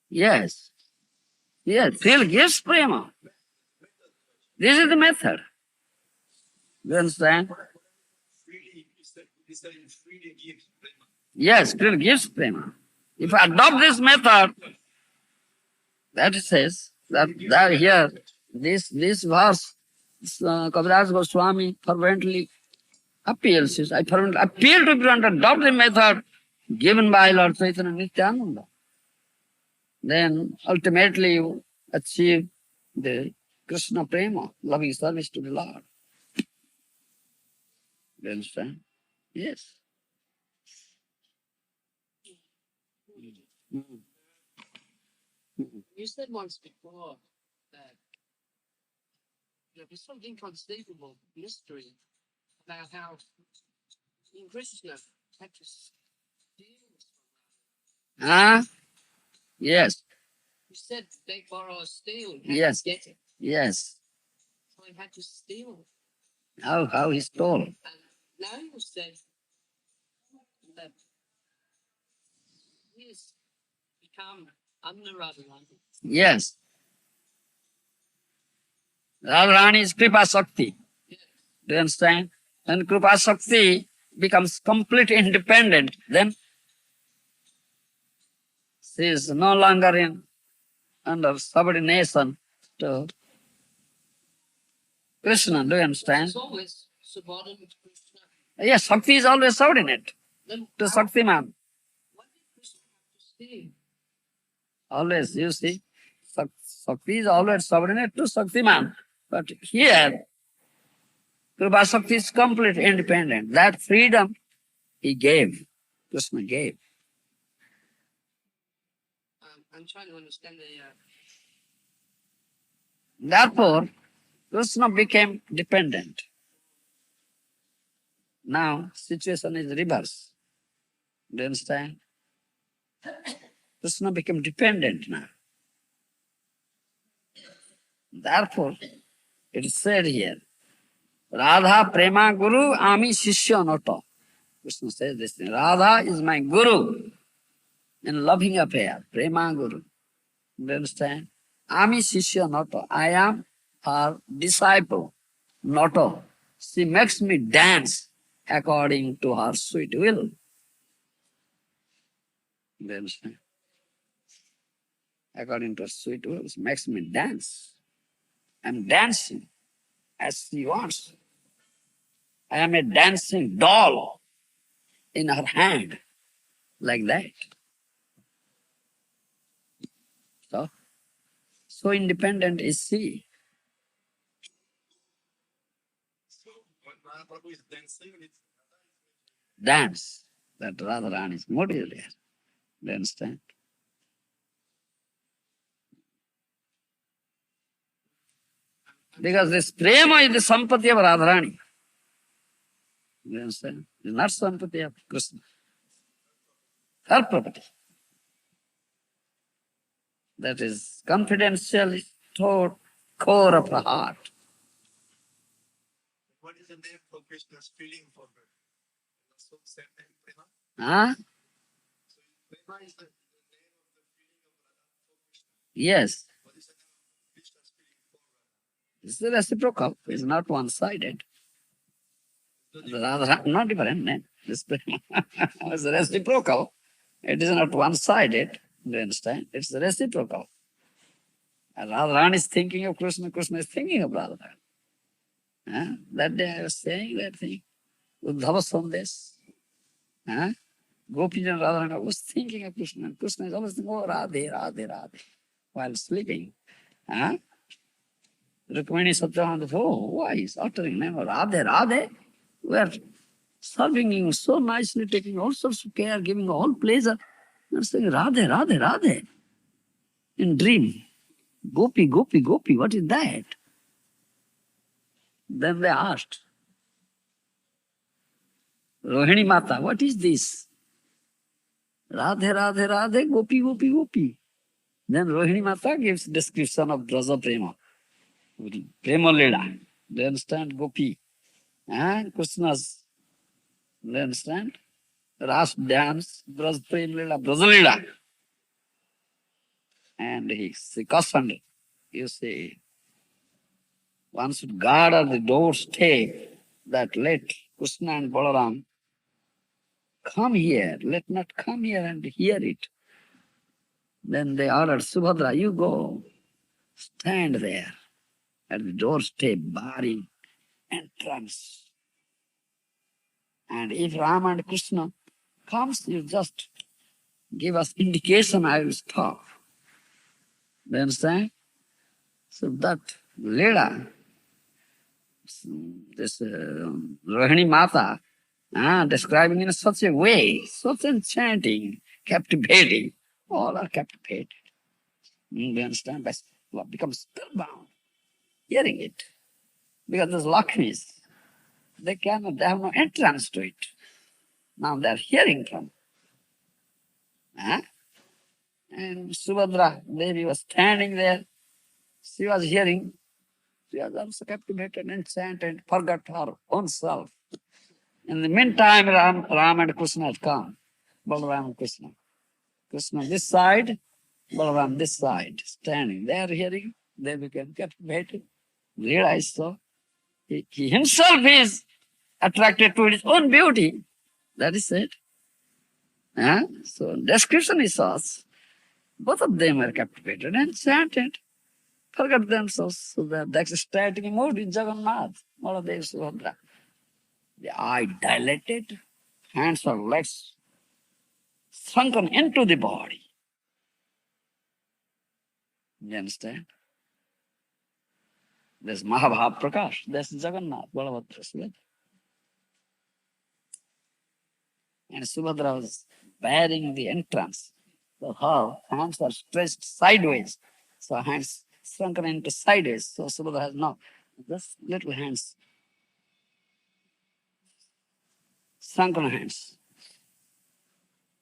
Yes. Yes, freely gives prema. This is the method. Do you understand? Freely, he said he freely gives prema. Yes, freely gives prema. If I adopt this method, that it says, that here, this verse, Kaviraj Goswami fervently appeals. I fervently appeal to everyone to adopt the method given by Lord Chaitanya Nityananda. Then ultimately you achieve the Krishna prema, loving service to the Lord. You understand? Yes. Mm. You said once before that there's something conceivable mystery about how in Krishna had to steal. Ah, yes, You said they borrow or steal. Yes. Get it. yes. So he had to steal. How he stole. And now you said that he's become under Radharani. Yes. Radharani is Kripa Shakti. Do you understand? When Kripa Shakti becomes complete independent, then she is no longer in under subordination to Krishna. Do you understand? It's always subordinate to Krishna. Yes, Shakti is always subordinate Then to Shaktiman. why did Krishna have to steal? Always, you see, Shakti is always subordinate to Shaktiman. But here, Kripa Shakti is complete independent. That freedom he gave, Krishna gave. I'm trying to understand the. Therefore, Krishna became dependent. Now, situation is reverse. Do you understand? Krishna became dependent now. Therefore, it is said here, Radha Prema Guru Ami Shishya Nata. Krishna says this thing. Radha is my Guru in loving affair. Prema Guru. Do you understand? Ami Shishya Nata. I am her disciple. Nata. She makes me dance according to her sweet will. Do you understand? According to her sweet will, she makes me dance. I'm dancing as she wants. I am a dancing doll in her hand, like that. So independent is she. So when Mahaprabhu is dancing, it's Dance. That Radharani's mood is there. Do you understand? Because this prema is the sampati of Radharani. Do you understand? It's not sampati of Krishna. Her property. That is confidential thought, core of her heart. what is the name for Krishna's feeling for her? Also same name, Prema. Huh? So Prema is the name of the feeling of Radha for Krishna. Yes. What is the name of Krishna's feeling for Radha? It's reciprocal. It's not one-sided. Rather, not different name. This prema is reciprocal. It is not one-sided. Do you understand? It's reciprocal. Radharani is thinking of Krishna, Krishna is thinking of Radharani. That day I was saying that thing. Uddhava Sandesh. Gopi and Radharani was thinking of Krishna. And Krishna is always thinking, oh, Radhe, Radhe, Radhe, while sleeping. Rukmini Satyavananda, oh, why is uttering name of Radhe, Radhe? We are serving him so nicely, taking all sorts of care, giving all pleasure. And saying, Radhe, Radhe, Radhe. In dream. Gopi, Gopi, Gopi, what is that? Then they asked, Rohini Mata, what is this? Radhe, Radhe, Radhe, Gopi, Gopi, Gopi. Then Rohini Mata gives description of Braja Prema. Prema Lila. Do you understand? Gopi. Krishna's. Do you understand? Ras dance, Braj Prema Lila, Braja Lila. And he cautioned, you see, one should guard at the doorstep that let Krishna and Balaram come here, let not come here and hear it. Then they ordered Subhadra, you go, stand there at the doorstep, barring entrance. And if Rama and Krishna comes, you just give us indication, I will stop. Do you understand? So that Leela, this Rohini Mata, describing in such a way, such enchanting, captivating, all are captivated. You understand? But becomes spellbound, hearing it. Because those Lakshmis, they have no entrance to it. Now they are hearing from. Huh? And Subhadra Devi was standing there. She was hearing. She was also captivated, enchanted, forgot her own self. In the meantime, Ram and Krishna had come. Balaram and Krishna. Krishna this side, Balaram this side, standing. They are hearing. They became captivated. Realized so. He himself is attracted to his own beauty. That is it. Huh? So description is such. Both of them were captivated, enchanted, forgot themselves. So that the ecstatic mood in Jagannath, Baladev Subhadra. The eye dilated, hands or legs sunken into the body. You understand? There's Mahabhav Prakash, there's Jagannath, Balabhadra, Subhadra. And Subhadra was bearing the entrance. So her hands are stretched sideways. So hands sunken into sideways. So Subhadra has no, just little hands, sunken hands.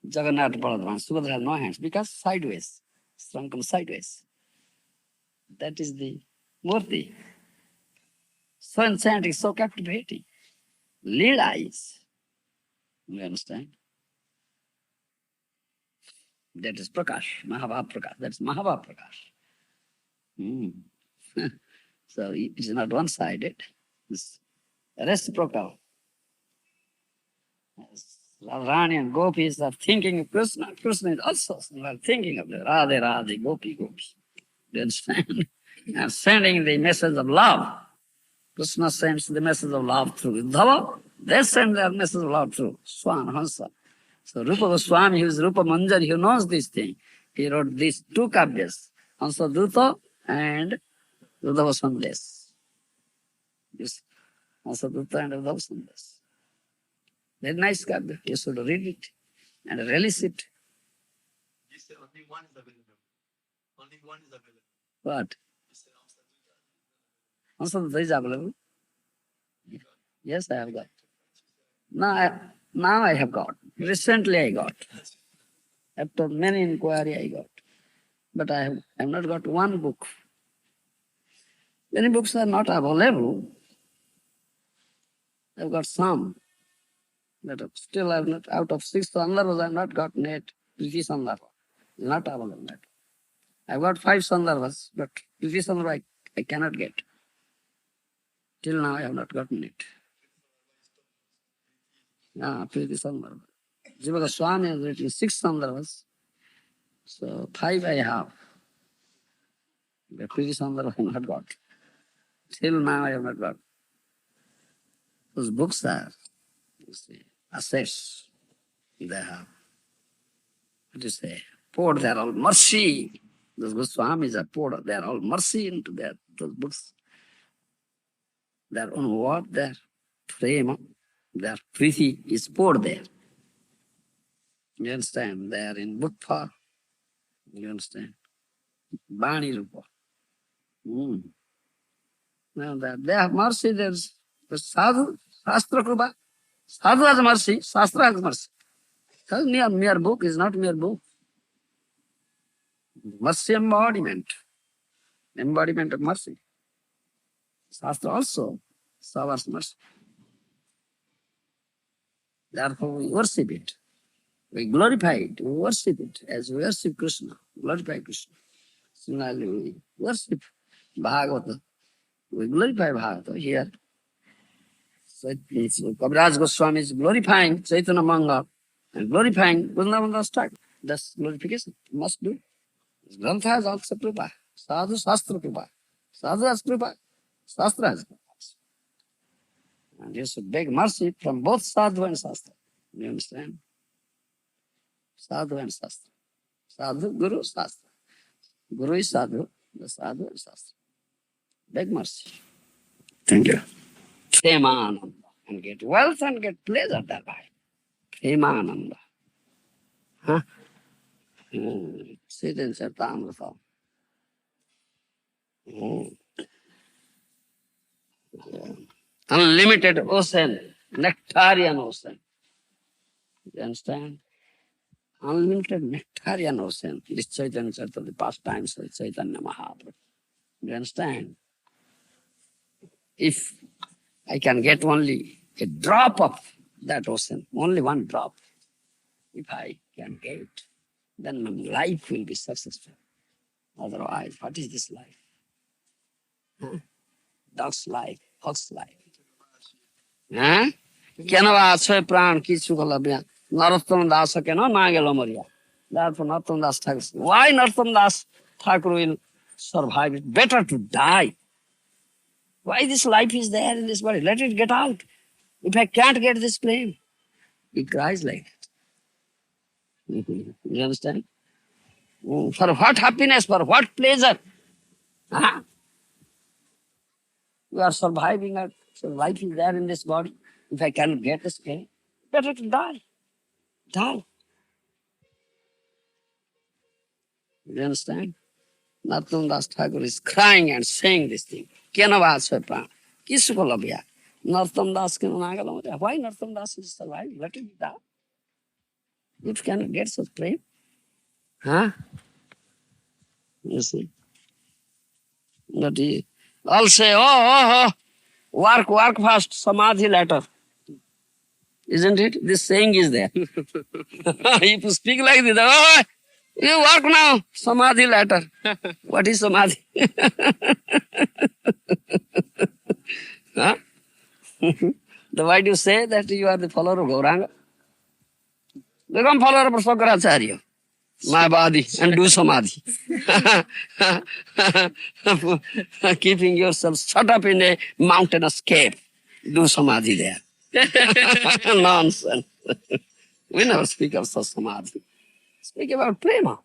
Jagannath Baladram, Subhadra has no hands because sideways, sunken sideways. That is the Murti. So enchanting, so captivating. Leela is. You understand? That is Prakash, Mahabhav Prakash. That's Mahabhav Prakash. Hmm. So it's not one-sided. It's reciprocal. As Radharani and gopis are thinking of Krishna. Krishna is also thinking of the Radhe Radhe, Gopi Gopi. You understand? And sending the message of love. Krishna sends the message of love through Uddhava. They send their message of love through Swan Hansa. So Rupa Goswami, who is Rupa Manjari, who knows this thing, he wrote these two kavyas, Hansa Duta and Uddhava Sandesh. This Hansa Duta and Uddhava Sandesh. Very nice kavya. You should read it and relish it. You said only one is available. Only one is available. What? You said also Hansa Duta is available? Yes, I have got. Now I have got. Recently I got. After many inquiry I got. But I have not got one book. Many books are not available. I've got some. But still I have not, out of 6 sandarbhas I have not got net. Priti Sandarbha. Not available net. I've got 5 sandarbhas, but Priti Sandarbha I cannot get. Till now I have not gotten it. Priti Sandarbha. Jiva Goswami has written 6 sandarbhas. So 5 I have. The Priti Sandarbha I have not got. Till now I have not got. Those books are, you see, assets. They have, what do you say, poured their all mercy. Those Goswamis have poured their all mercy into those books. Their own word, their prema, their priti is poured there. You understand? They are in book form. You understand? Bani Rupa. Now that they have mercy, there's sadhu, Shastra Krupa. Sadhu has mercy, Shastra has mercy. Because mere book is not mere book. Mercy embodiment of mercy. Shastra also showers mercy. Therefore we worship it. We glorify it, we worship it as we worship Krishna, glorify Krishna. Similarly, we worship Bhagavata. We glorify Bhagavata here. So Kaviraj Goswami is glorifying Chaitanya Manga and glorifying Vrindavan Stack. That's glorification. You must do. Grantha has also Kripa. Sadhu Shastra Kripa. Sadhu has Kripa. Shastra has Kripa. And you should beg mercy from both Sadhu and Shastra. You understand? Sadhu and Shastra. Sadhu, Guru, Shastra. Guru is Sadhu, the Sadhu and Shastra. Beg mercy. Thank you. Premananda. And get wealth and get pleasure thereby. Premananda. Huh? Sit in Chaitanya. Unlimited ocean, nectarian ocean. You understand? Unlimited nectarian ocean. This Chaitanya Charita, the pastimes of Chaitanya Mahaprabhu. You understand? If I can get only a drop of that ocean, only one drop, if I can get, then my life will be successful. Otherwise, what is this life? Huh? Dog's life, hog's life. হ্যাঁ কেন বা আছে প্রাণ কিছু কলবিয়া নরোত্তম দাস কেন না গেল মরিয়া therefore Narottam Das Thakur, why Narottam Das Thakur will survive it? Better to die. Why this life is there in this body? Let it get out. If I can't get this flame, he cries like that. You understand? For what happiness, for what pleasure? Huh? We are surviving, so life is there in this body. If I cannot get this flame, better to die. Die. You understand? Narottam Das Thakur is crying and saying this thing. Kenava Swepan. Kisukolabya. Narottam Das Kenanagalamadia. Why Narottam Das is surviving? Let it die. If you cannot get such flame. Huh? You see? But he all say, oh, work fast, samadhi later. Isn't it? This saying is there. If you speak like this, oh, you work now, samadhi later. What is samadhi? Huh? Why do you say that you are the follower of Gauranga? Become follower of Shankaracharya, Mayavadi, and do samadhi. Keeping yourself shut up in a mountainous cave. Do samadhi there. Nonsense. We never speak of such samadhi. Speak about prema.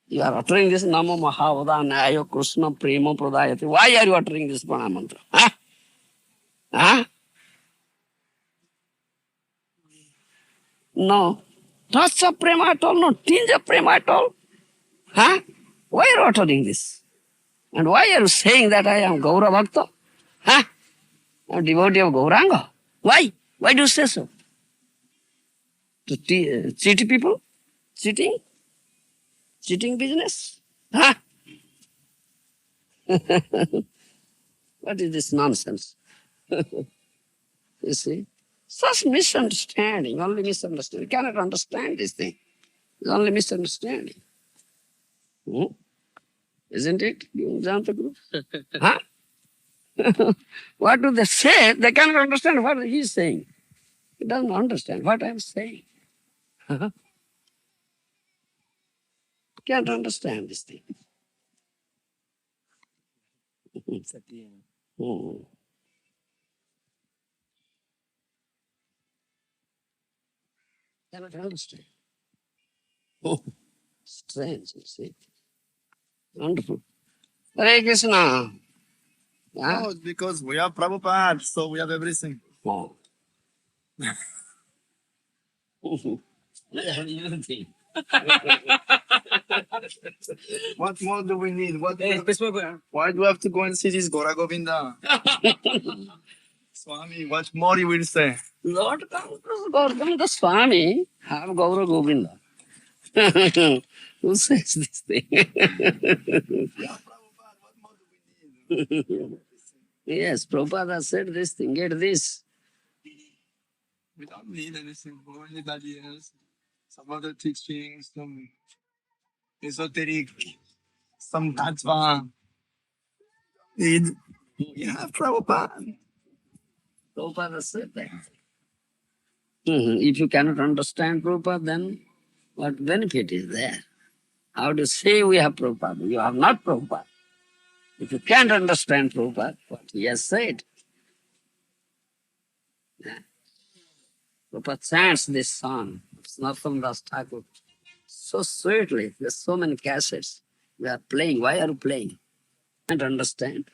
You are uttering this Namo Mahavadanayo Krishna Prema Pradayati. Why are you uttering this Prana mantra? Huh? Huh? No. Touch of prema at all, no tinge of prema at all. Huh? Why are you uttering this? And why are you saying that I am Gaura Bhakta? Huh? I am devotee of Gauranga. Why? Why do you say so? To cheat people? Cheating? Cheating business? Huh? What is this nonsense? You see? Such misunderstanding, only misunderstanding. You cannot understand this thing. It's only misunderstanding. Isn't it? Janta Guru? Huh? What do they say? They cannot understand what he is saying. He doesn't understand what I am saying. Can't understand this thing. Hmm. Cannot understand. Oh, strange, you see. Wonderful. Hare Krishna. Yeah? No, it's because we have Prabhupada, so we have everything. Oh. Unity. What more do we need? Why do we have to go and see this Gora Govinda? Swami, what more you will say? Lord Gauranga Swami have Gaura Govinda. Who says this thing? Yeah, Prabhupada, what more do we need? Yes, Prabhupada said this thing, get this. We don't need anything. We don't need ideas. Some other teachings, some esoteric, some tattva. We have Prabhupada. Prabhupada said that. If you cannot understand Prabhupada, then what benefit is there? How to say we have Prabhupada? You have not Prabhupada. If you can't understand Prabhupada, what he has said. Yeah. Prabhupada chants this song, Narottam Das Thakur, so sweetly. There's so many cassettes we are playing. Why are you playing? Can't understand.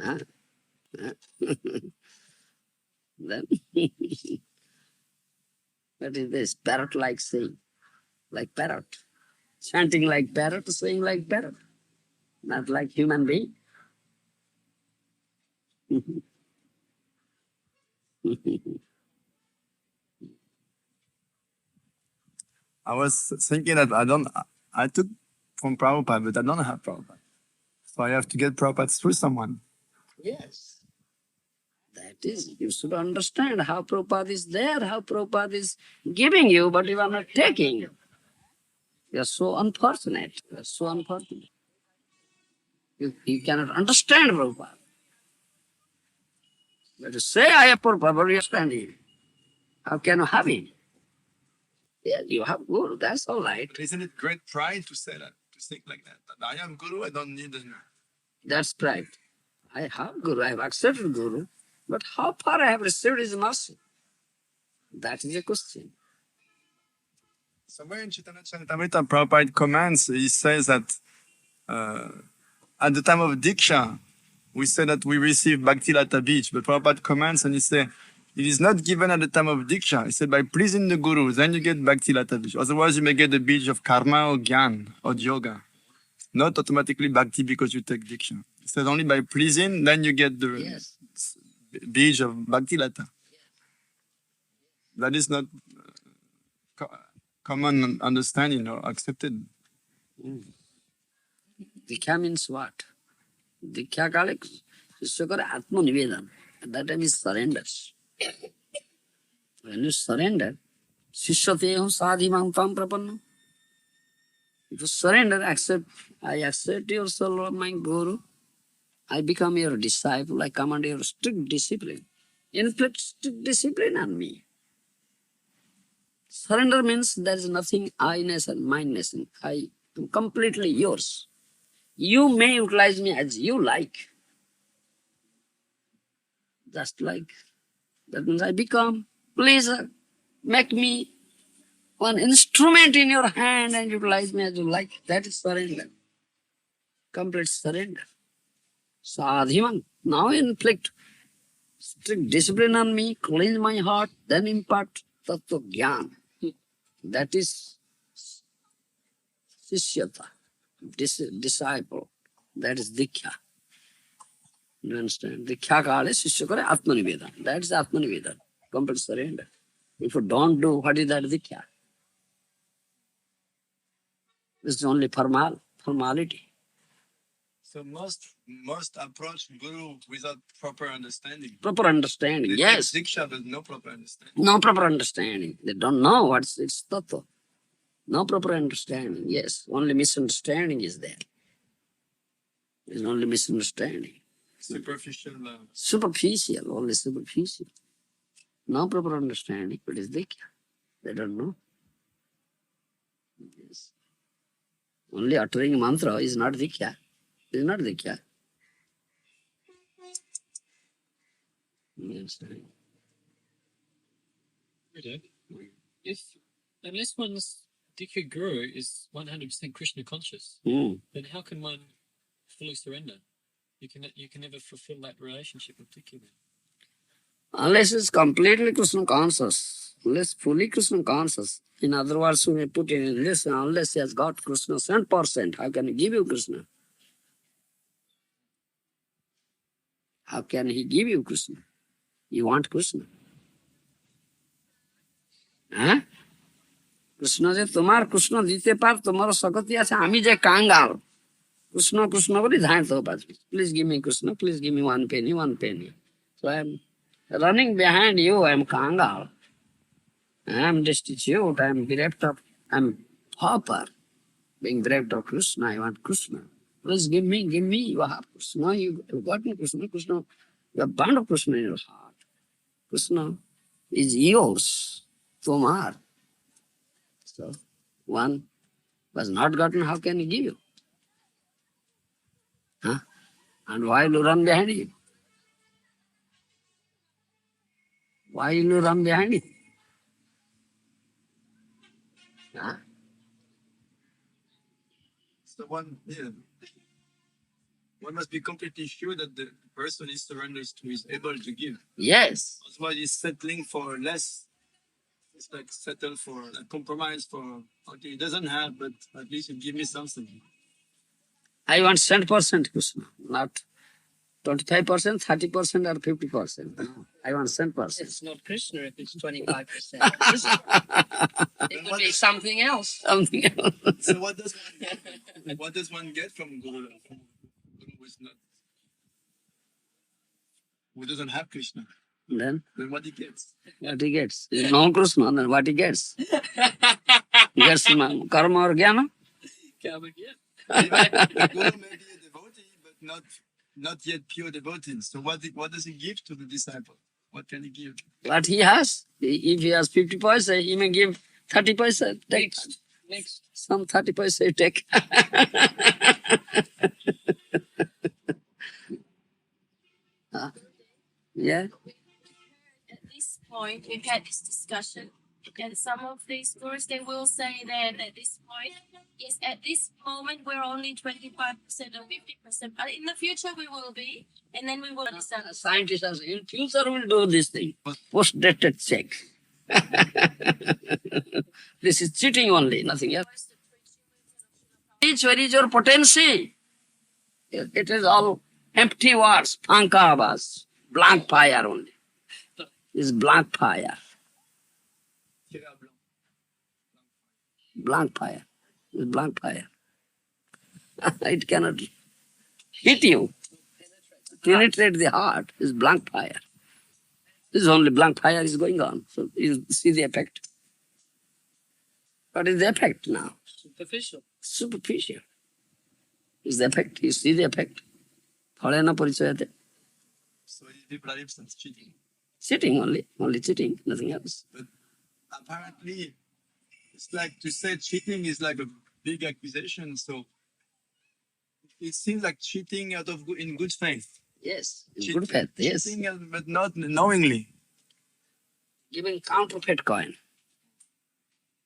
Huh? Huh? Then, what is this? Parrot-like saying, like parrot. Chanting like parrot, saying like parrot. Not like human being. I was thinking that I took from Prabhupada, but I don't have Prabhupada. So I have to get Prabhupada through someone. Yes. That is, you should understand how Prabhupada is there, how Prabhupada is giving you, but you are not taking. You are so unfortunate. You are so unfortunate. You cannot understand Prabhupada. But to say I have Prabhupada, but you understand him. How can you have him? Yeah, you have Guru, that's all right. But isn't it great pride to say that, to think like that? That I am Guru, I don't need him. That's pride. I have Guru, I have accepted Guru, but how far I have received his mercy? That is a question. Somewhere in Chaitanya Charitamrita, Prabhupada comments, he says that at the time of Diksha, we say that we receive Bhakti Lata Beach, but Prabhupada comments and he says, it is not given at the time of Diksha. He said, by pleasing the Guru, then you get Bhakti Lata Beach. Otherwise, you may get the beach of karma or gyan or yoga. Not automatically Bhakti because you take Diksha. He said, only by pleasing, then you get the Yes. beach of Bhakti Lata. That is not common understanding or accepted. Dikha means what? Dikha kale Shishya kare Atma Nivedan. At that time he surrenders. When you surrender, Shishyateham sadhimam tam prapanna. If you surrender, I accept your soul, my Guru. I become your disciple. I command your strict discipline. Inflict strict discipline on me. Surrender means there is nothing I-ness and mine-ness. I am completely yours. You may utilize me as you like. Just like that means I become, please make me one instrument in your hand and utilize me as you like. That is surrender. Complete surrender. Sadhiman. Now inflict strict discipline on me, cleanse my heart, then impart tattva jnana. That is sishyata, disciple. That is diksha. You understand? Diksha kale sishya kare atmanivedan. That is atmanivedan. Complete surrender. If you don't do, what is that diksha? It's only formality. So most approach Guru without proper understanding. Proper understanding, They yes. take Diksha but no proper understanding. No proper understanding. They don't know what's its tattva. No proper understanding, yes. Only misunderstanding is there. There's only misunderstanding. Superficial. Superficial, only superficial. No proper understanding. What is diksha? They don't know. Yes. Only uttering mantra is not diksha. It is not diksha. You understand? Okay. If unless one's Dikha Guru is 100% Krishna conscious, Mm. then how can one fully surrender? You can never fulfill that relationship with Dikha. Unless it's completely Krishna conscious, unless fully Krishna conscious. In other words, we may put it in this, unless he has got Krishna 100%, how can he give you Krishna? How can he give you Krishna? You want Krishna? হ্যাঁ কৃষ্ণ যে তোমার কৃষ্ণ দিতে পার তোমার শক্তি আছে আমি যে কাঙ্গাল কৃষ্ণ কৃষ্ণ বলি ধাঁড়তে পারছি please give me Krishna please give me one Penney so I am running behind you. I am kangal. I am destitute. I am bereft of, I am pauper. Being bereft of Krishna, I want Krishna. Please give me, you have Krishna, you got me Krishna, you have bound of Krishna in your heart. Krishna is yours, Tomar. So, one was not gotten, how can he give you? Huh? And why will you run behind him? Why will you run behind him? Huh? So one must be completely sure that the person is surrendered to, is able to give. Yes. Otherwise, he's settling for less. It's like settle for a compromise for, okay, he doesn't have, but at least you give me something. I want 100% Krishna, not 25%, 30% or 50%. I want 100%. It's not Krishna if it's 25%. It could be something else. Something else. So what does one get from Guru? Who doesn't have Krishna? Then Then what he gets? what he gets? No Krishna, then what he gets? He gets karma or jnana? Come again. The Guru may be a devotee, but not yet pure devotee. So what does he give to the disciple? What can he give? What he has. If he has 50 paisa, he may give 30 paisa. Take Next. some 30 paisa you take. Yeah. At this point, we've had this discussion, and some of these gurus they will say that at this point, yes, at this moment we're only 25% or 50%, but in the future we will be, and then we will understand. Scientists are saying, in future we'll do this thing. Post-dated check. This is cheating only, nothing else. Where is your potency? It is all empty words, pankavas, blank fire only. It's blank fire. Blank fire. It's blank fire. It cannot hit you. Penetrate the heart. It's blank fire. This is only blank fire is going on. So you see the effect. What is the effect now? Superficial. Superficial. Is the effect. You see the effect. Phalena parichayate. So he believes that's cheating. Cheating only cheating, nothing else. But apparently, it's like to say cheating is like a big accusation. So it seems like cheating in good faith. Yes, in good faith, yes. Cheating, but not knowingly. Giving counterfeit coin.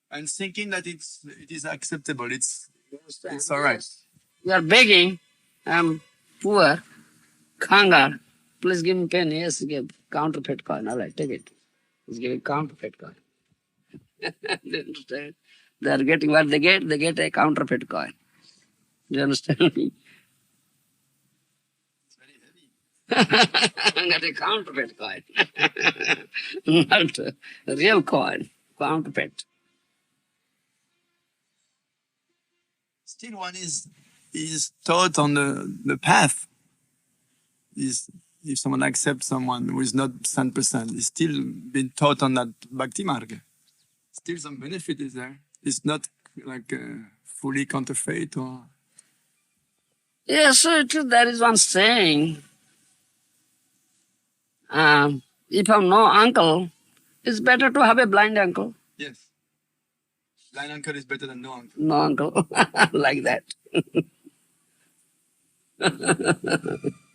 And thinking that it is acceptable. It's It's all right. You are begging, I'm poor, khangar, please give me penny. Yes, give counterfeit coin. All right, take it. He's giving counterfeit coin. They understand? They are getting what they get a counterfeit coin. Do you understand me? It's very heavy. Not a counterfeit coin. Not a real coin, counterfeit. Still, one is taught on the path. If someone accepts someone who is not 100%, is still been taught on that bhakti marga. Still, some benefit is there. It's not like fully counterfeit or. Yes, so there is one saying, if I have no uncle, it's better to have a blind uncle. Yes. Blind uncle is better than no uncle. No uncle, like that.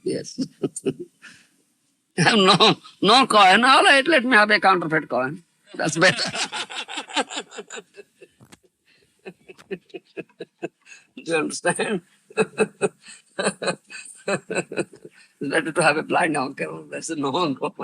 Yes. I have no coin. All right, let me have a counterfeit coin. That's better. Do you understand? It's better to have a blind uncle. That's a no uncle.